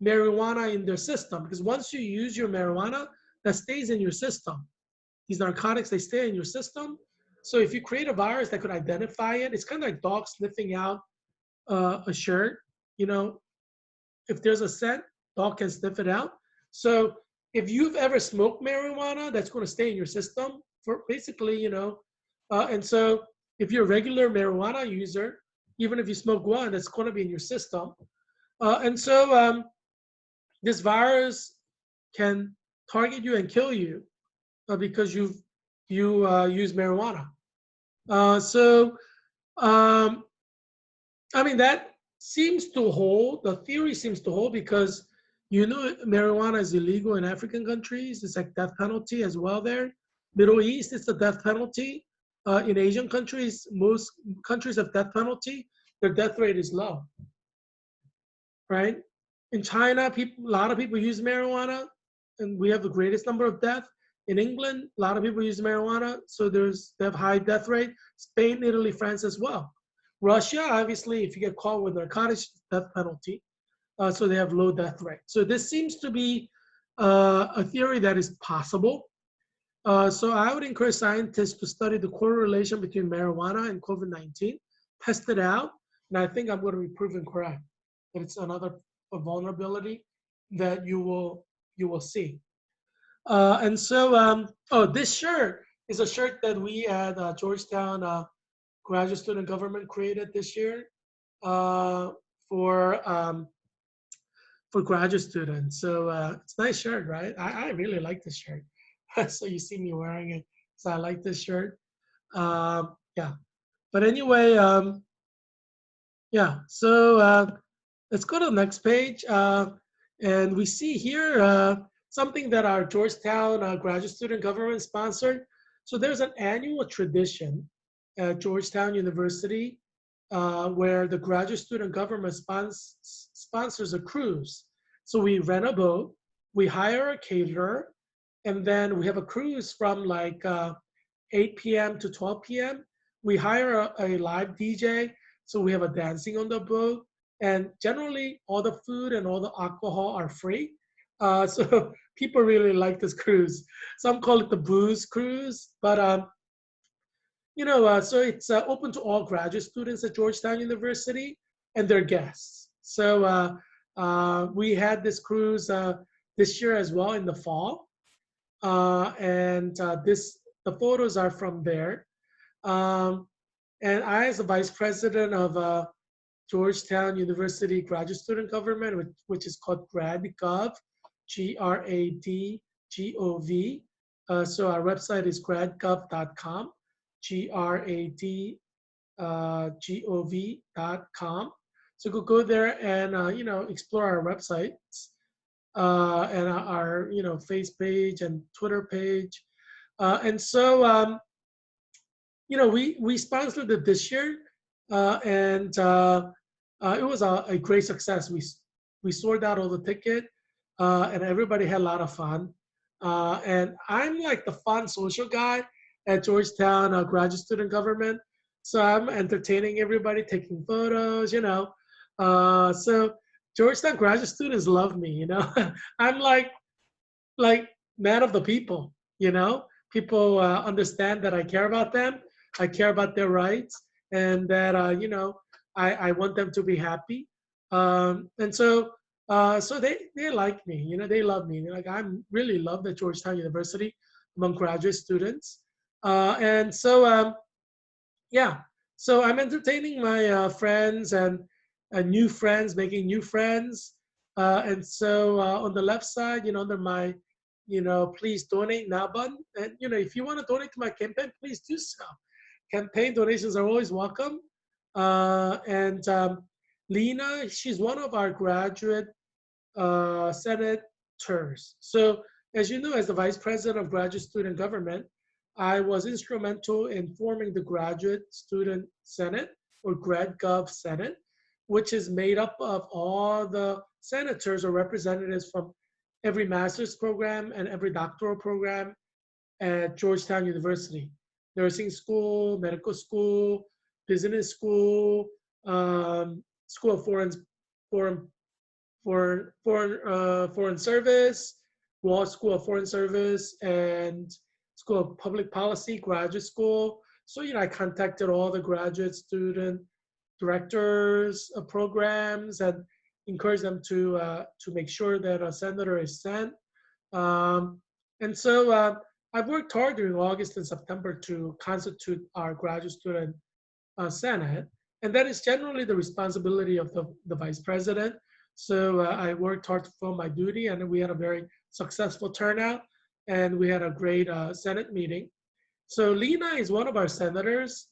marijuana in their system, because once you use your marijuana, that stays in your system. These narcotics, they stay in your system. So if you create a virus that could identify it, it's kind of like dogs sniffing out a shirt. If there's a scent, dog can sniff it out. So if you've ever smoked marijuana, that's going to stay in your system for basically, and so if you're a regular marijuana user, even if you smoke one, it's going to be in your system. And so this virus can target you and kill you because you use marijuana. That seems to hold. The theory seems to hold because marijuana is illegal in African countries. It's like death penalty as well there. Middle East, it's the death penalty. In Asian countries, most countries have death penalty. Their death rate is low, right? In China, a lot of people use marijuana, and we have the greatest number of deaths. In England, a lot of people use marijuana, so they have high death rate. Spain, Italy, France as well. Russia, obviously, if you get caught with narcotics, death penalty. So they have low death rate. So this seems to be a theory that is possible. So I would encourage scientists to study the correlation between marijuana and COVID-19, test it out, and I think I'm going to be proven correct that it's another vulnerability that you will see. This shirt is a shirt that we at Georgetown graduate student government created this year for graduate students. So it's a nice shirt, right? I really like this shirt. So you see me wearing it. So I like this shirt. Yeah. But anyway, yeah. So let's go to the next page. And we see here something that our Georgetown graduate student government sponsored. So there's an annual tradition at Georgetown University where the graduate student government sponsors a cruise. So we rent a boat, we hire a caterer, and then we have a cruise from like 8 p.m. to 12 p.m. We hire a live DJ, so we have a dancing on the boat, and generally all the food and all the alcohol are free. So people really like this cruise. Some call it the booze cruise, but so it's open to all graduate students at Georgetown University and their guests. So we had this cruise this year as well in the fall. The photos are from there. And I, as the vice president of Georgetown University Graduate Student Government, which is called GradGov, GradGov. So our website is gradgov.com, gradgov.com. So go there and explore our websites and our face page and Twitter page. We sponsored it this year, and it was a great success. We sold out all the ticket, and everybody had a lot of fun. And I'm like the fun social guy at Georgetown graduate student government. So I'm entertaining everybody, taking photos, you know. So Georgetown graduate students love me, you know. I'm like man of the people, you know. People understand that I care about them, I care about their rights, and that you know, I want them to be happy. And so so they like me, you know, they love me. Like I'm really loved at Georgetown University among graduate students. And so yeah, so I'm entertaining my friends and new friends, making new friends. And so on the left side, you know, under my, you know, please donate now button. And, you know, if you want to donate to my campaign, please do so. Campaign donations are always welcome. And Lena, she's one of our graduate senators. So, as you know, as the vice president of graduate student government, I was instrumental in forming the graduate student senate or GradGov Senate, which is made up of all the senators or representatives from every master's program and every doctoral program at Georgetown University, nursing school, medical school, business school, school of foreign foreign service, law school of foreign service, and school of public policy, graduate school. So you know, I contacted all the graduate student directors of programs and encouraged them to make sure that a senator is sent. Um, and so I've worked hard during August and September to constitute our graduate student Senate, and that is generally the responsibility of the vice president. So I worked hard to fulfill my duty, and we had a very successful turnout, and we had a great Senate meeting. So Lena is one of our senators,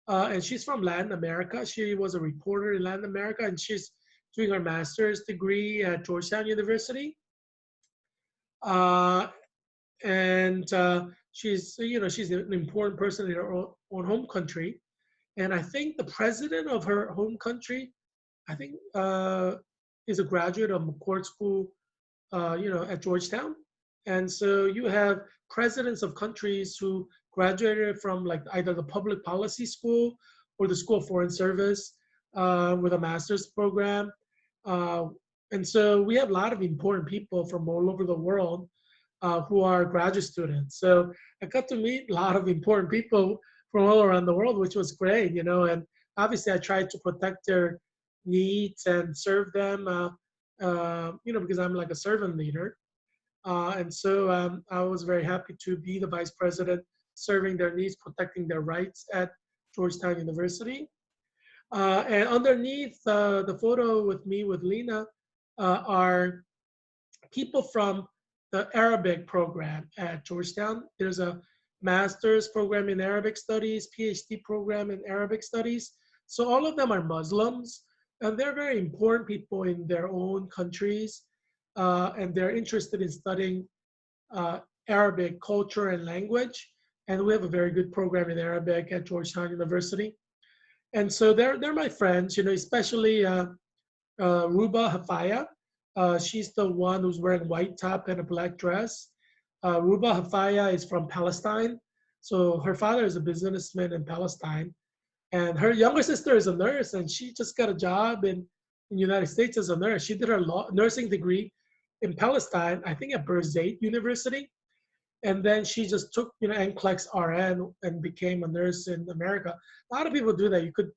and she's from Latin America. She was a reporter in Latin America, and she's doing her master's degree at Georgetown University. Uh, and she's, you know, she's an important person in her own home country. And I think the president of her home country, I think, is a graduate of McCourt School, you know, at Georgetown. And so you have presidents of countries who graduated from like either the public policy school or the School of Foreign Service with a master's program. Uh, and so we have a lot of important people from all over the world who are graduate students. So I got to meet a lot of important people from all around the world, which was great, you know. And obviously, I tried to protect their needs and serve them, you know, because I'm like a servant leader. And so I was very happy to be the vice president, serving their needs, protecting their rights at Georgetown University. And underneath the photo with me with Lena are people from the Arabic program at Georgetown. There's a master's program in Arabic studies, PhD program in Arabic studies. So all of them are Muslims, and they're very important people in their own countries, and they're interested in studying uh, Arabic culture and language. And we have a very good program in Arabic at Georgetown University. And so they're my friends, you know, especially Ruba Hafaya. She's the one who's wearing white top and a black dress. Ruba Hafaya is from Palestine. So her father is a businessman in Palestine. And her younger sister is a nurse, and she just got a job in the United States as a nurse. She did her nursing degree in Palestine, I think at Birzeit University. And then she just took, you know, NCLEX RN and became a nurse in America. A lot of people do that. You could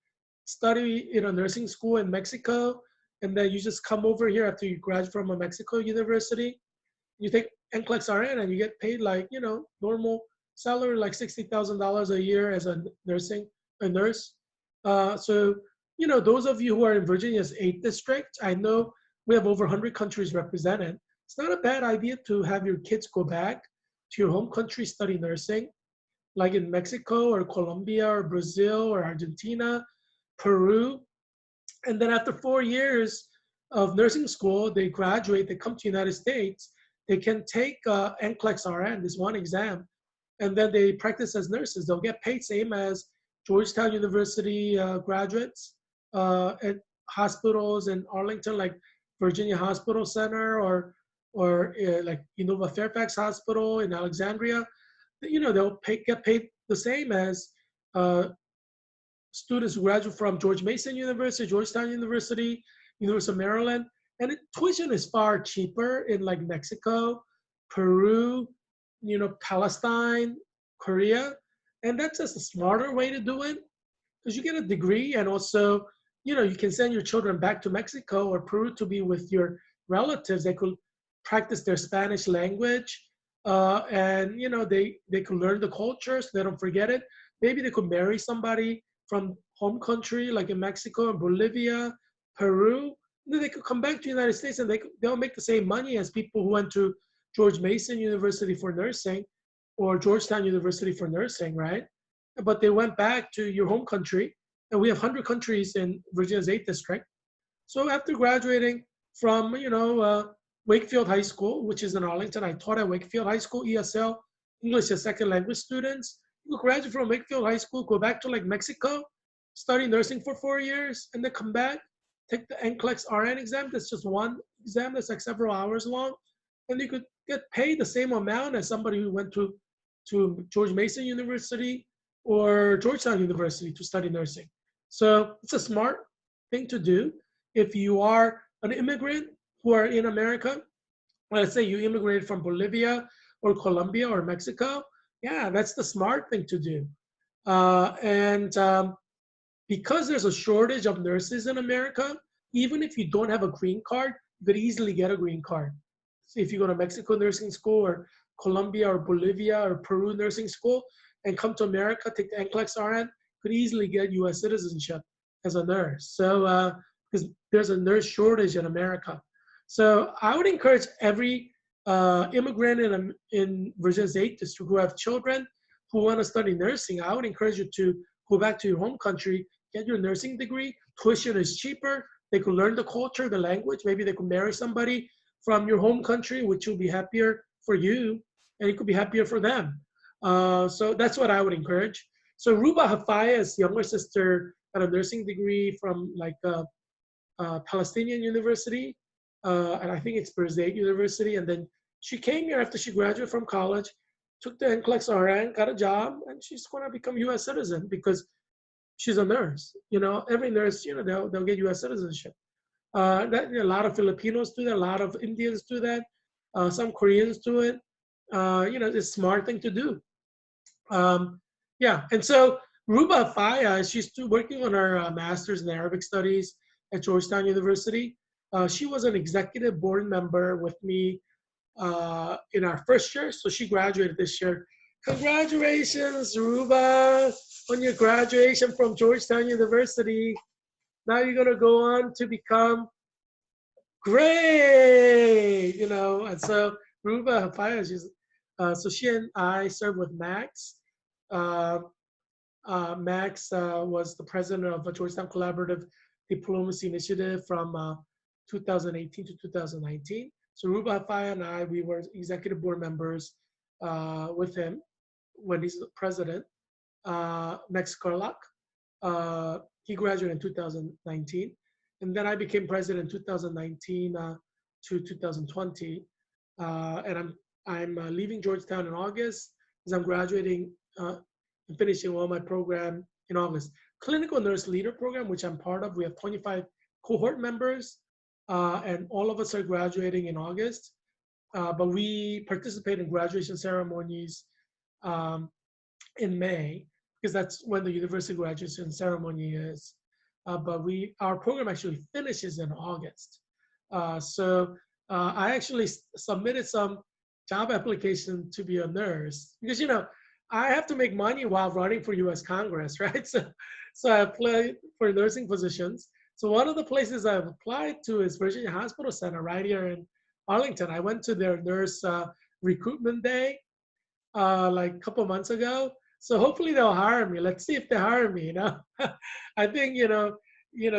study in a nursing school in Mexico, and then you just come over here after you graduate from a Mexico university. You take NCLEX RN and you get paid like, you know, normal salary, like $60,000 a year as a nurse. So, you know, those of you who are in Virginia's 8th district, I know we have over 100 countries represented. It's not a bad idea to have your kids go back to your home country, study nursing, like in Mexico or Colombia or Brazil or Argentina, Peru. And then after 4 years of nursing school, they graduate, they come to the United States, they can take NCLEX RN, this one exam, and then they practice as nurses. They'll get paid same as Georgetown University graduates at hospitals in Arlington, like Virginia Hospital Center or or like Innova Fairfax Hospital in Alexandria, they'll get paid the same as uh, students who graduate from George Mason University, Georgetown University, University of Maryland. And tuition is far cheaper in like Mexico, Peru, Palestine, Korea. And that's just a smarter way to do it because you get a degree and also, you can send your children back to Mexico or Peru to be with your relatives. They could practice their Spanish language, and they could learn the culture so they don't forget it. Maybe they could marry somebody from home country like in Mexico and Bolivia, Peru. Then they could come back to the United States and they'll make the same money as people who went to George Mason University for nursing or Georgetown University for nursing, right? But they went back to your home country, and we have 100 countries in Virginia's 8th district. So after graduating from, Wakefield High School, which is in Arlington, I taught at Wakefield High School, ESL, English as second language students. You graduate from Wakefield High School, go back to like Mexico, study nursing for 4 years, and then come back, take the NCLEX RN exam. That's just one exam that's like several hours long. And you could get paid the same amount as somebody who went to George Mason University or Georgetown University to study nursing. So it's a smart thing to do. If you are an immigrant who are in America, let's say you immigrated from Bolivia or Colombia or Mexico, yeah, that's the smart thing to do. And because there's a shortage of nurses in America, even if you don't have a green card, you could easily get a green card. So if you go to Mexico nursing school or Colombia or Bolivia or Peru nursing school and come to America, take the NCLEX RN, could easily get U.S. citizenship as a nurse. So because there's a nurse shortage in America. So I would encourage every immigrant in Virginia's 8th district who have children who want to study nursing, I would encourage you to go back to your home country, get your nursing degree. Tuition is cheaper. They could learn the culture, the language. Maybe they could marry somebody from your home country, which will be happier for you, and it could be happier for them. So that's what I would encourage. So Ruba Hafaya's younger sister got a nursing degree from like Palestinian University, and I think it's Birzeit University. And then she came here after she graduated from college, took the NCLEX RN, got a job, and she's going to become U.S. citizen because she's a nurse. Every nurse, they'll get U.S. citizenship. A lot of Filipinos do that. A lot of Indians do that. Some Koreans do it. It's a smart thing to do. Yeah, and so Ruba Faya, she's working on her master's in Arabic studies at Georgetown University. She was an executive board member with me in our first year, so she graduated this year. Congratulations, Ruba, on your graduation from Georgetown University. Now you're gonna go on to become great, And so Ruba Hafaya, so she and I served with Max. Uh, Max was the president of the Georgetown Collaborative Diplomacy Initiative from 2018 to 2019. So Ruba Hafaya and I, we were executive board members with him when he's the president. Max Carlock, he graduated in 2019. And then I became president in 2019 to 2020. And I'm leaving Georgetown in August because I'm graduating and finishing all my program in August. Clinical Nurse Leader Program, which I'm part of, we have 25 cohort members, and all of us are graduating in August. But we participate in graduation ceremonies in May, because that's when the university graduation ceremony is. But our program actually finishes in August. So I actually submitted some job application to be a nurse because, I have to make money while running for US Congress, right? So I applied for nursing positions. So one of the places I've applied to is Virginia Hospital Center right here in Arlington. I went to their nurse recruitment day like a couple months ago. So hopefully they'll hire me. Let's see if they hire me. I think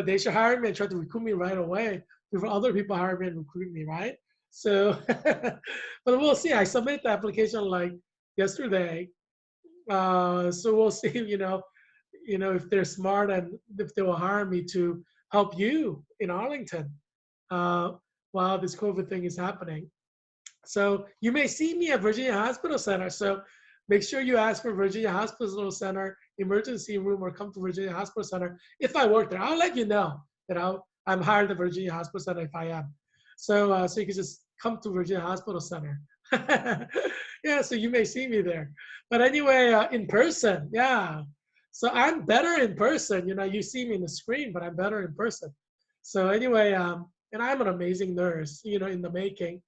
they should hire me and try to recruit me right away before other people hire me and recruit me, right? So, but we'll see. I submitted the application like yesterday. So we'll see. If they're smart and if they will hire me to help you in Arlington while this COVID thing is happening. So you may see me at Virginia Hospital Center. So make sure you ask for Virginia Hospital Center emergency room or come to Virginia Hospital Center. If I work there, I'll let you know that I'm hired at Virginia Hospital Center if I am. So you can just come to Virginia Hospital Center. Yeah, so you may see me there. But anyway, in person, yeah. So I'm better in person. You see me in the screen, but I'm better in person. So anyway, and I'm an amazing nurse, in the making,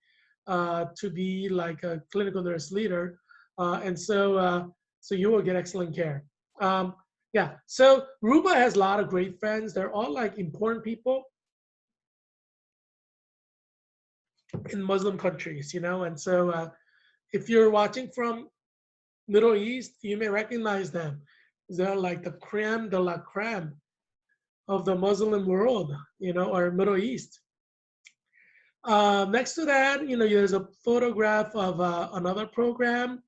to be like a clinical nurse leader. And so you will get excellent care. Yeah, so Ruba has a lot of great friends. They're all like important people in Muslim countries, and so if you're watching from Middle East, you may recognize them. They're like the creme de la creme of the Muslim world, or Middle East. Next to that, there's a photograph of another program.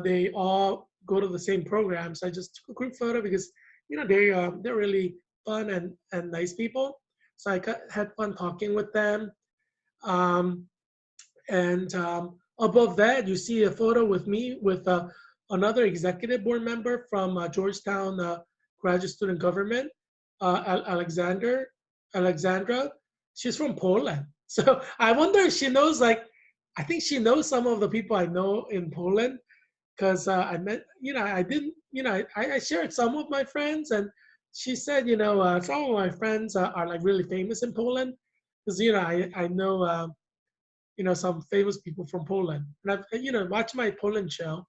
They all go to the same program. So I just took a group photo because, they're really fun and nice people. So I had fun talking with them. Um, and above that, you see a photo with me with another executive board member from Georgetown Graduate Student Government, Alexandra. She's from Poland. So I wonder if she knows, I think she knows some of the people I know in Poland because I met, I didn't, I shared some with my friends, and she said, some of my friends are like really famous in Poland because, I know, some famous people from Poland. And I've, watched my Poland show,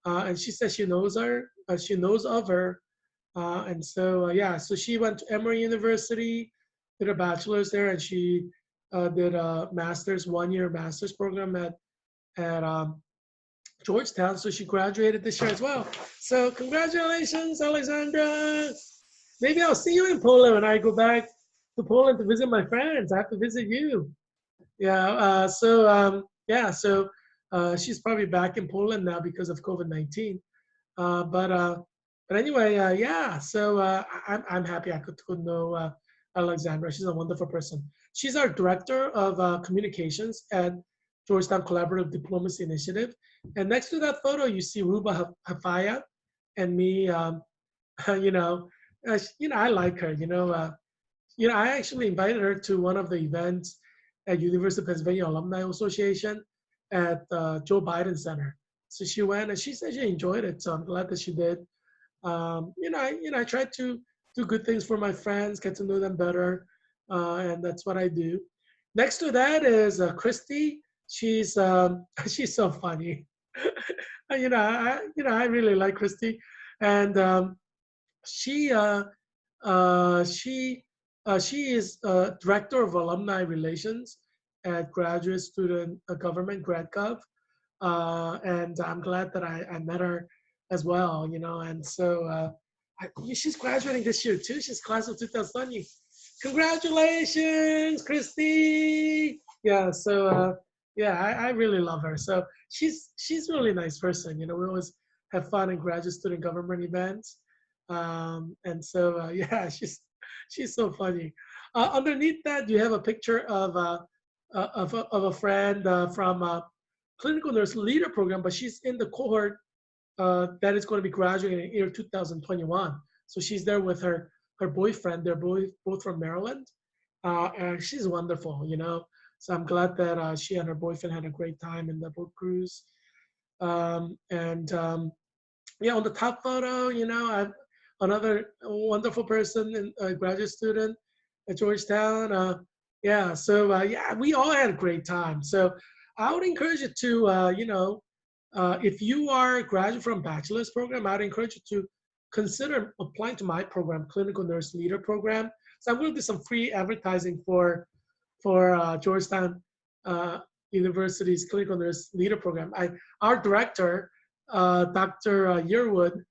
and she says she knows of her. Yeah, so she went to Emory University, did a bachelor's there, and she did a master's, 1-year master's program at Georgetown. So she graduated this year as well. So congratulations, Alexandra. Maybe I'll see you in Poland when I go back to Poland to visit my friends. I have to visit you. Yeah. So she's probably back in Poland now because of COVID-19. Uh, but uh, but anyway, yeah. So I'm happy I could know Alexandra. She's a wonderful person. She's our director of communications at Georgetown Collaborative Diplomacy Initiative. And next to that photo, you see Ruba Hafaya and me. You know, I like her. I actually invited her to one of the events at University of Pennsylvania Alumni Association at Joe Biden Center. So she went and she said she enjoyed it. So I'm glad that she did. I try to do good things for my friends, get to know them better, and that's what I do. Next to that is Christy. She's she's so funny. I really like Christy, and she she she is director of alumni relations at Graduate Student Government GradGov, and I'm glad that I met her as well. And so she's graduating this year too. She's class of 2020. Congratulations, Christy! Yeah, so yeah, I really love her. So she's a really nice person. We always have fun in graduate student government events. And so yeah, she's so funny. Underneath that, you have a picture of a friend from clinical nurse leader program, but she's in the cohort that is going to be graduating in year 2021. So she's there with her boyfriend. They're both from Maryland, and she's wonderful. So I'm glad that she and her boyfriend had a great time in the boat cruise. And yeah, on the top photo, I've another wonderful person and a graduate student at Georgetown. Yeah, so yeah, we all had a great time. So I would encourage you to, if you are a graduate from bachelor's program, I'd encourage you to consider applying to my program, Clinical Nurse Leader Program. So I'm going to do some free advertising for Georgetown University's Clinical Nurse Leader Program. Our director, Dr. Yearwood,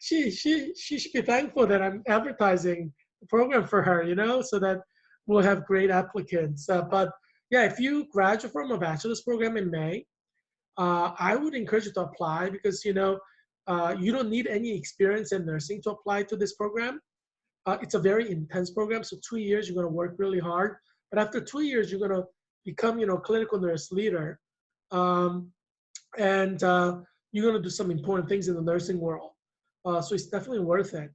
she should be thankful that I'm advertising the program for her, so that we'll have great applicants. But yeah, if you graduate from a bachelor's program in May, I would encourage you to apply because you don't need any experience in nursing to apply to this program. It's a very intense program, so 2 years you're going to work really hard. But after 2 years, you're going to become, clinical nurse leader. Um, and you're going to do some important things in the nursing world. So it's definitely worth it.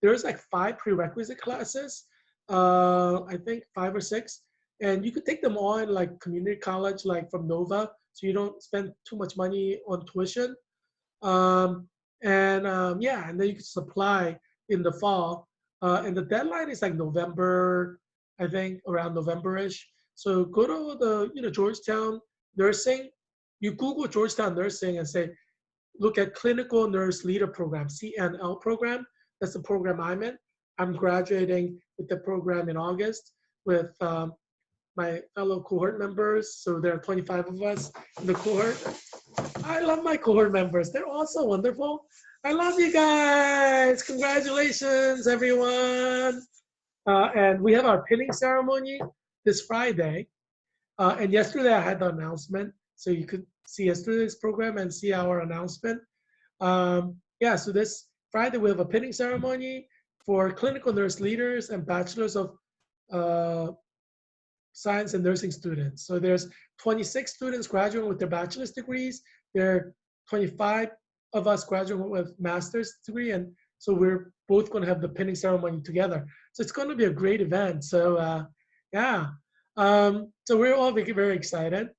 There's like 5 prerequisite classes, I think 5 or 6, and you could take them all in like community college, like from Nova, so you don't spend too much money on tuition. Um, yeah, and then you can apply in the fall. And the deadline is like November, I think around November-ish. So go to the Georgetown nursing. You Google Georgetown nursing and say, look at clinical nurse leader program, CNL program. That's the program I'm in. I'm graduating with the program in August with my fellow cohort members. So there are 25 of us in the cohort. I love my cohort members. They're all so wonderful. I love you guys. Congratulations, everyone. And we have our pinning ceremony this Friday. And yesterday I had the announcement. So you could see yesterday's program and see our announcement. Yeah, so this Friday we have a pinning ceremony for clinical nurse leaders and bachelors of science and nursing students. So there's 26 students graduating with their bachelor's degrees. There are 25 of us graduating with master's degree. And so we're both going to have the pinning ceremony together. So it's going to be a great event. So yeah, so we're all very excited.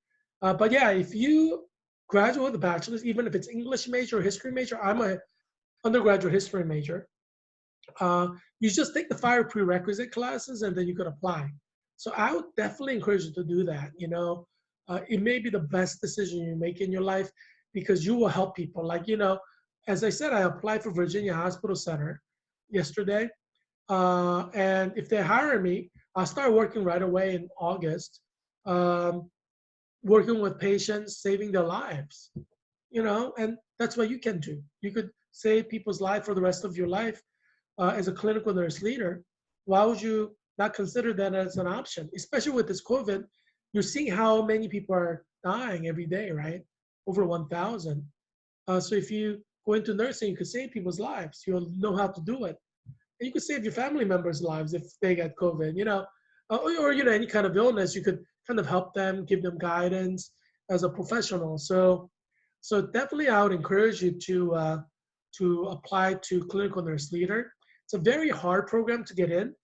But yeah, if you graduate with a bachelor's, even if it's English major or history major, I'm a undergraduate history major. You just take the 5 prerequisite classes and then you could apply. So I would definitely encourage you to do that. It may be the best decision you make in your life because you will help people. Like, as I said, I applied for Virginia Hospital Center yesterday. And if they hire me, I'll start working right away in August, working with patients, saving their lives, and that's what you can do. You could save people's life for the rest of your life as a clinical nurse leader. Why would you not consider that as an option? Especially with this COVID, you're seeing how many people are dying every day, right? Over 1,000. So if you go into nursing, you could save people's lives. You'll know how to do it. And you could save your family members' lives if they get COVID, or any kind of illness. You could kind of help them, give them guidance as a professional. So definitely, I would encourage you to apply to clinical nurse leader. It's a very hard program to get in,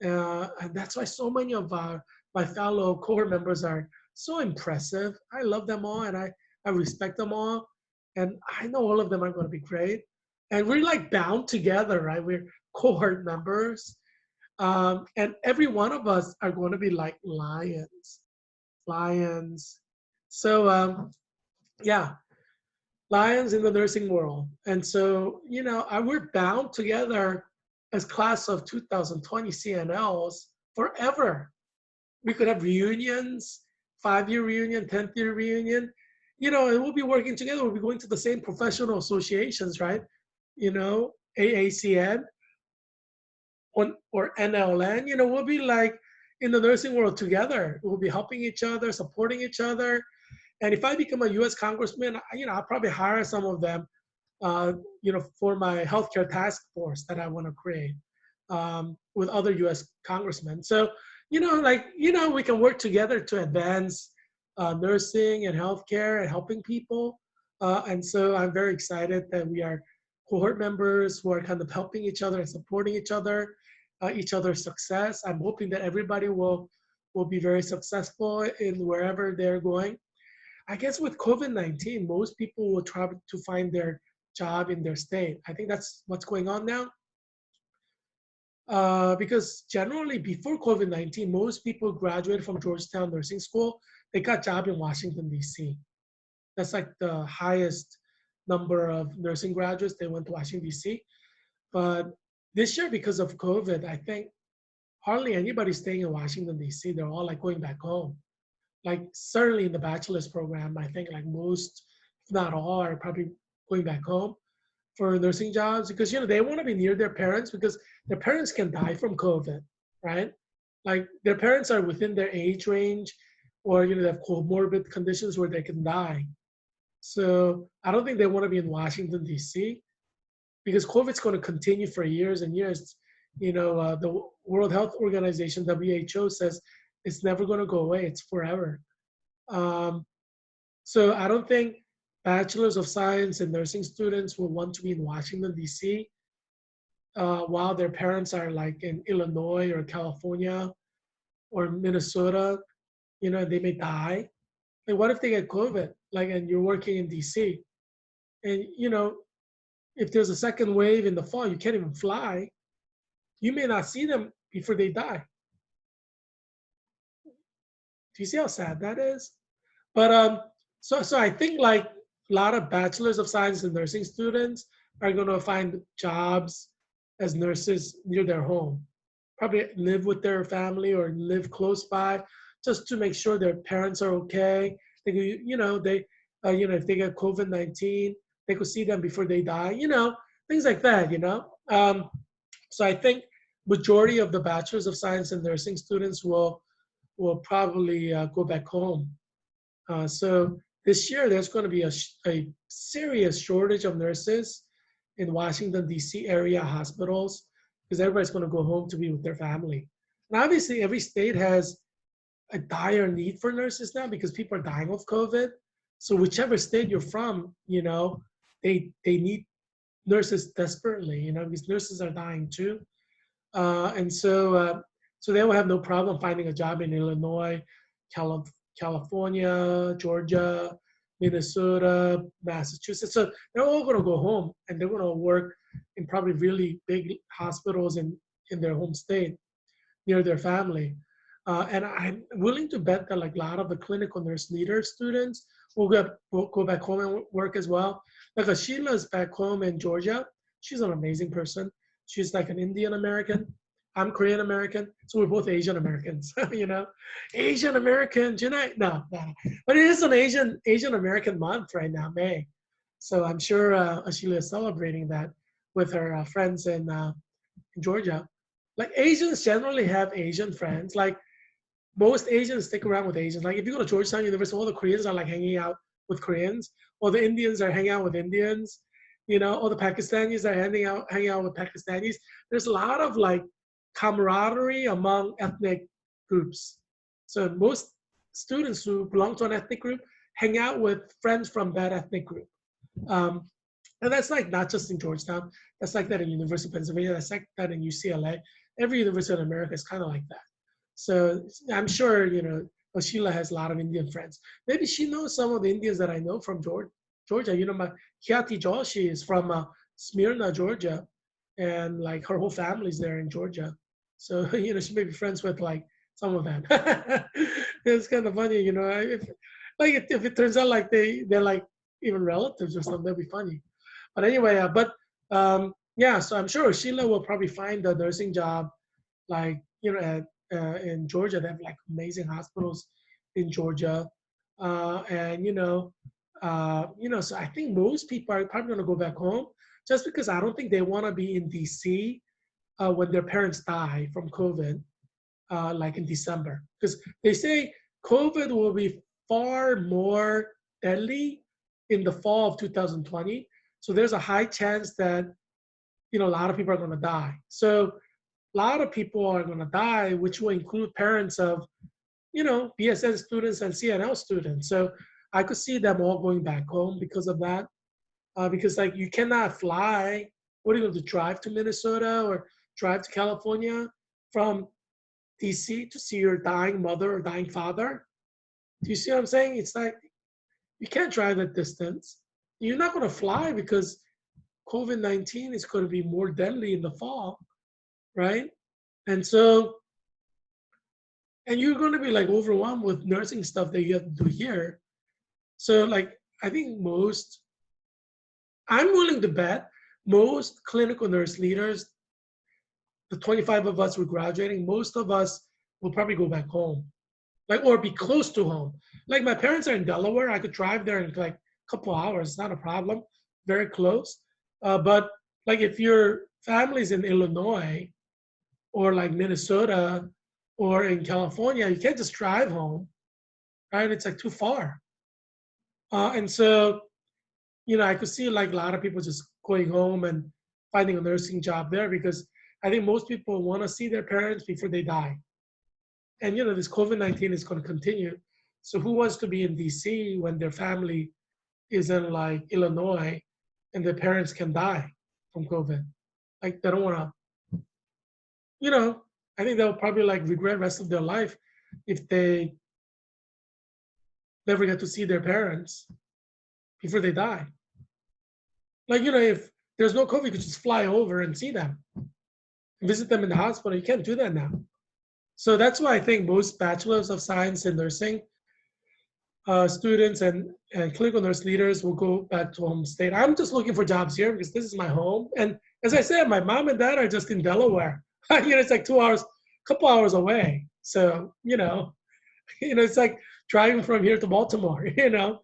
and that's why so many of my fellow cohort members are so impressive. I love them all, and I respect them all, and I know all of them are going to be great. And we're like bound together, right? We're cohort members, and every one of us are going to be like lions. So yeah, lions in the nursing world. And so, we're bound together as class of 2020 CNLs forever. We could have reunions, 5-year reunion, 10th year reunion, and we'll be working together. We'll be going to the same professional associations, right? AACN or NLN, we'll be like in the nursing world together. We'll be helping each other, supporting each other. And if I become a U.S. congressman, I'll probably hire some of them, for my healthcare task force that I want to create with other U.S. congressmen. So, we can work together to advance nursing and healthcare and helping people. And so I'm very excited that we are cohort members who are kind of helping each other and supporting each other's success. I'm hoping that everybody will be very successful in wherever they're going. I guess with COVID-19, most people will try to find their job in their state. I think that's what's going on now. Because generally before COVID-19, most people graduated from Georgetown Nursing School, they got job in Washington, D.C. That's like the highest number of nursing graduates. They went to Washington, D.C. But this year, because of COVID, I think hardly anybody's staying in Washington, D.C. They're all like going back home. Like certainly in the bachelor's program, I think like most, if not all, are probably going back home for nursing jobs because, they want to be near their parents because their parents can die from COVID, right? Like their parents are within their age range or, they have comorbid conditions where they can die. So I don't think they want to be in Washington, D.C. because COVID's going to continue for years and years. The World Health Organization, WHO, says It's never going to go away. It's forever. Um, so I don't think bachelors of science and nursing students will want to be in Washington D.C. While their parents are like in Illinois or California or Minnesota. They may die. Like, what if they get COVID? Like, and you're working in DC, and if there's a second wave in the fall, you can't even fly. You may not see them before they die. Do you see how sad that is? But so I think like a lot of bachelors of science and nursing students are going to find jobs as nurses near their home. Probably live with their family or live close by, just to make sure their parents are okay. They, if they get COVID-19, they could see them before they die. Things like that. So I think majority of the bachelors of science and nursing students will probably go back home. So this year, there's going to be a serious shortage of nurses in Washington, D.C. area hospitals because everybody's going to go home to be with their family. And obviously, every state has a dire need for nurses now because people are dying of COVID. So whichever state you're from, they need nurses desperately, because nurses are dying too. And so they will have no problem finding a job in Illinois, California, Georgia, Minnesota, Massachusetts. So they're all going to go home and they're going to work in probably really big hospitals in their home state near their family. And I'm willing to bet that like a lot of the clinical nurse leader students will go back home and work as well. Like Sheila's back home in Georgia. She's an amazing person. She's like an Indian American. I'm Korean American, so we're both Asian Americans. Asian Americans unite. No, but it is an Asian American month right now, May. So I'm sure Sheila is celebrating that with her friends in Georgia. Like Asians generally have Asian friends. Like most Asians stick around with Asians. Like if you go to Georgetown University, all the Koreans are like hanging out with Koreans, or the Indians are hanging out with Indians. Or the Pakistanis are hanging out with Pakistanis. There's a lot of like camaraderie among ethnic groups. So most students who belong to an ethnic group hang out with friends from that ethnic group. And that's like not just in Georgetown. That's like that in University of Pennsylvania. That's like that in UCLA. Every university in America is kind of like that. So I'm sure, Sheila has a lot of Indian friends. Maybe she knows some of the Indians that I know from Georgia. My Kyati Joshi is from Smyrna, Georgia. And like her whole family's there in Georgia. So, she may be friends with like some of them. It's kind of funny, if it turns out like they're like even relatives or something, that'd be funny. But anyway, yeah, so I'm sure Sheila will probably find a nursing job like, in Georgia. They have like amazing hospitals in Georgia. So I think most people are probably going to go back home just because I don't think they want to be in DC when their parents die from COVID, like in December. Because they say COVID will be far more deadly in the fall of 2020. So there's a high chance that, a lot of people are going to die. So a lot of people are going to die, which will include parents of, BSN students and CNL students. So I could see them all going back home because of that. Because like you cannot fly. What are you going to drive to Minnesota or drive to California from DC to see your dying mother or dying father? Do you see what I'm saying? It's like you can't drive that distance. You're not going to fly because COVID-19 is going to be more deadly in the fall, right? And you're going to be like overwhelmed with nursing stuff that you have to do here. So like I think I'm willing to bet most clinical nurse leaders, the 25 of us who are graduating, most of us will probably go back home, like, or be close to home. Like my parents are in Delaware. I could drive there in like a couple hours. It's not a problem. Very close. But like if your family's in Illinois or like Minnesota or in California, you can't just drive home, right? It's like too far. And so, I could see like a lot of people just going home and finding a nursing job there because I think most people want to see their parents before they die. And this COVID-19 is going to continue. So who wants to be in DC when their family is in like Illinois and their parents can die from COVID? Like they don't want to, you know, I think they'll probably like regret the rest of their life if they never get to see their parents before they die. Like, if there's no COVID, you could just fly over and see them, visit them in the hospital. You can't do that now. So that's why I think most bachelors of science in nursing students and clinical nurse leaders will go back to home state. I'm just looking for jobs here because this is my home. And as I said, my mom and dad are just in Delaware. It's like 2 hours, couple hours away. So, it's like driving from here to Baltimore, it's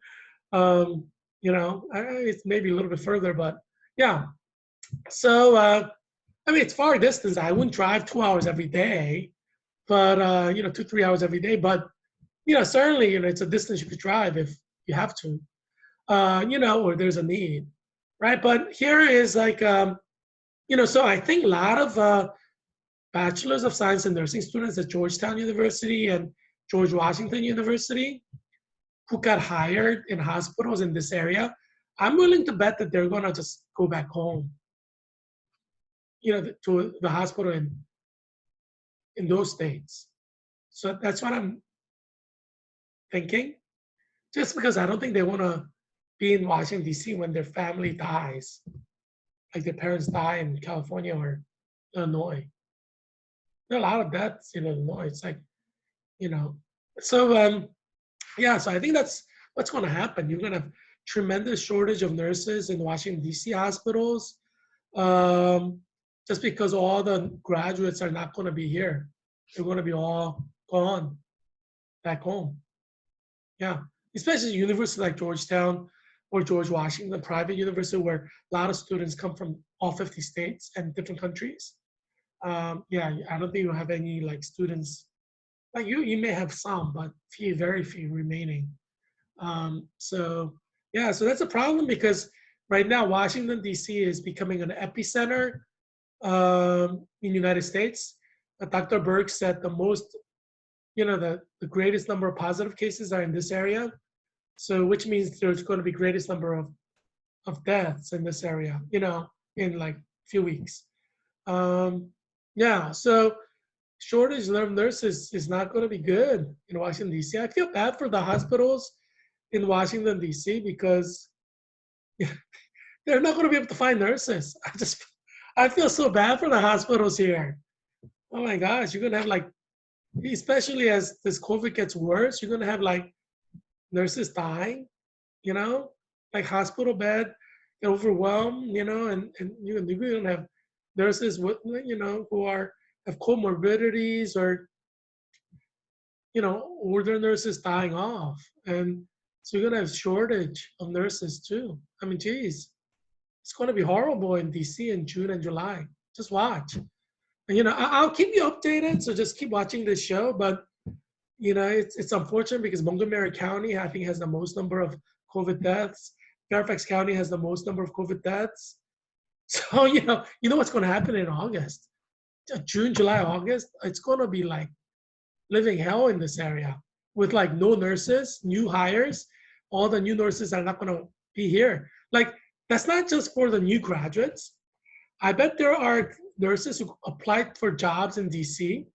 maybe a little bit further, but yeah. So, it's far distance. I wouldn't drive 2 hours every day, but, 2, 3 hours every day. But, certainly, it's a distance you could drive if you have to, or there's a need, right? But here is like, so I think a lot of bachelors of science and nursing students at Georgetown University and George Washington University who got hired in hospitals in this area, I'm willing to bet that they're gonna just go back home, to the hospital in those states. So that's what I'm thinking. Just because I don't think they want to be in Washington, D.C. when their family dies, like their parents die in California or Illinois. There are a lot of deaths in Illinois. It's like, so so I think that's what's going to happen. You're going to have tremendous shortage of nurses in Washington, D.C. hospitals, just because all the graduates are not going to be here. They're going to be all gone back home. Yeah, especially universities like Georgetown or George Washington, private university where a lot of students come from all 50 states and different countries. I don't think you have any like students, like you may have some, but very few remaining. So that's a problem because right now Washington, D.C. is becoming an epicenter in the United States. Dr. Berg said the most, the greatest number of positive cases are in this area. So which means there's going to be greatest number of deaths in this area, in like a few weeks. So shortage of nurses is not going to be good in Washington, D.C. I feel bad for the hospitals in Washington, D.C. because they're not going to be able to find nurses. I feel so bad for the hospitals here. Oh my gosh, you're going to have like, especially as this COVID gets worse, you're going to have like nurses dying, like hospital bed, overwhelmed, and you're going to have nurses with, who have comorbidities or, older nurses dying off. And so you're going to have shortage of nurses too. I mean, geez, it's going to be horrible in DC in June and July. Just watch. And, I'll keep you updated. So just keep watching this show. But, it's unfortunate because Montgomery County, I think, has the most number of COVID deaths. Fairfax County has the most number of COVID deaths. So, what's going to happen in August? June, July, August, it's going to be like living hell in this area with like no nurses, new hires. All the new nurses are not going to be here. Like, that's not just for the new graduates. I bet there are nurses who applied for jobs in DC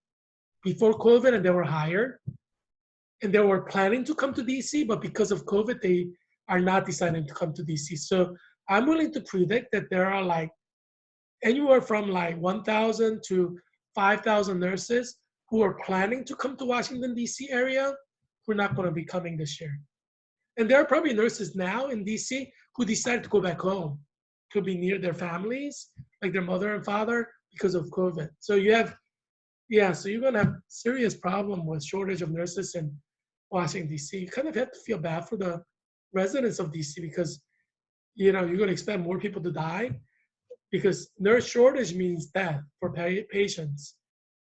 before COVID and they were hired and they were planning to come to DC, but because of COVID, they are not deciding to come to DC. So I'm willing to predict that there are like anywhere from like 1,000 to 5,000 nurses who are planning to come to Washington, D.C. area who are not going to be coming this year. And there are probably nurses now in D.C. who decided to go back home to be near their families, like their mother and father, because of COVID. So so you're going to have serious problem with shortage of nurses in Washington, D.C. You kind of have to feel bad for the residents of D.C. because, you're going to expect more people to die because nurse shortage means death for patients,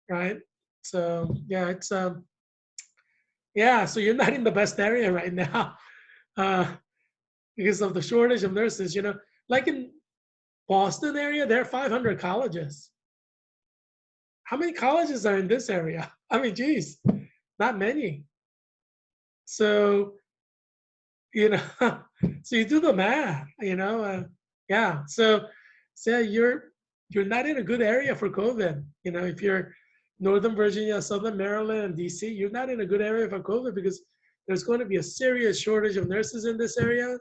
right? So it's so you're not in the best area right now because of the shortage of nurses. Like in Boston area, there are 500 colleges. how many colleges are in this area? I mean, geez, not many. So, you know, so you do the math, yeah. So yeah, you're not in a good area for COVID. If you're Northern Virginia, Southern Maryland, and DC, you're not in a good area for COVID because there's going to be a serious shortage of nurses in this area.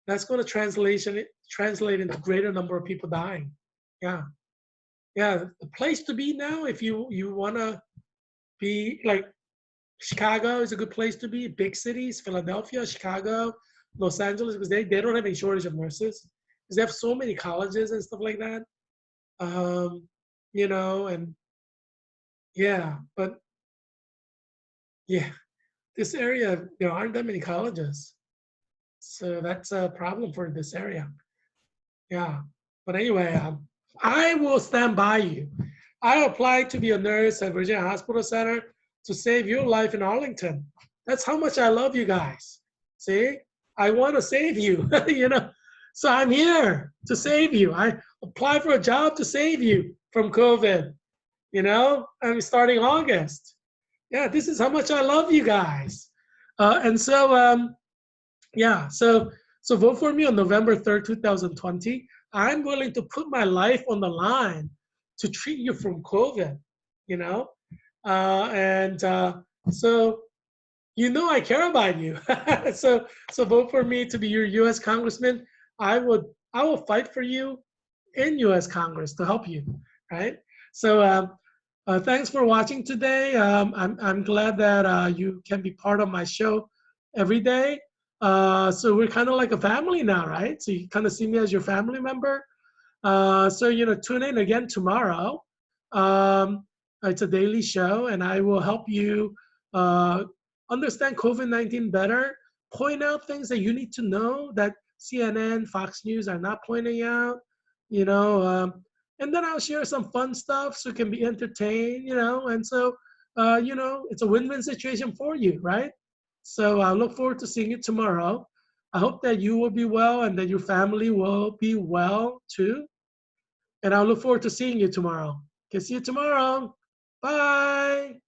That's going to translate into greater number of people dying. Yeah, yeah. The place to be now, if you want to be like Chicago is a good place to be. Big cities, Philadelphia, Chicago, Los Angeles, because they don't have any shortage of nurses because they have so many colleges and stuff like that. Um, and yeah, but yeah, this area there aren't that many colleges, so that's a problem for this area. Yeah, but anyway, I will stand by you. I applied to be a nurse at Virginia Hospital Center to save your life in Arlington. That's how much I love you guys. See, I want to save you, So I'm here to save you. I applied for a job to save you from COVID. I'm starting August. Yeah, this is how much I love you guys. And so, yeah, so vote for me on November 3rd, 2020. I'm willing to put my life on the line to treat you from COVID, you know? And so I care about you. So vote for me to be your US Congressman. I will fight for you in US Congress to help you, right? So thanks for watching today. I'm glad that you can be part of my show every day. So we're kind of like a family now, right? So you kind of see me as your family member. So tune in again tomorrow. It's a daily show, and I will help you understand COVID-19 better. Point out things that you need to know that CNN, Fox News are not pointing out. You know, and then I'll share some fun stuff so you can be entertained. And so it's a win-win situation for you, right? So I look forward to seeing you tomorrow. I hope that you will be well and that your family will be well too. And I'll look forward to seeing you tomorrow. Okay, see you tomorrow. Bye.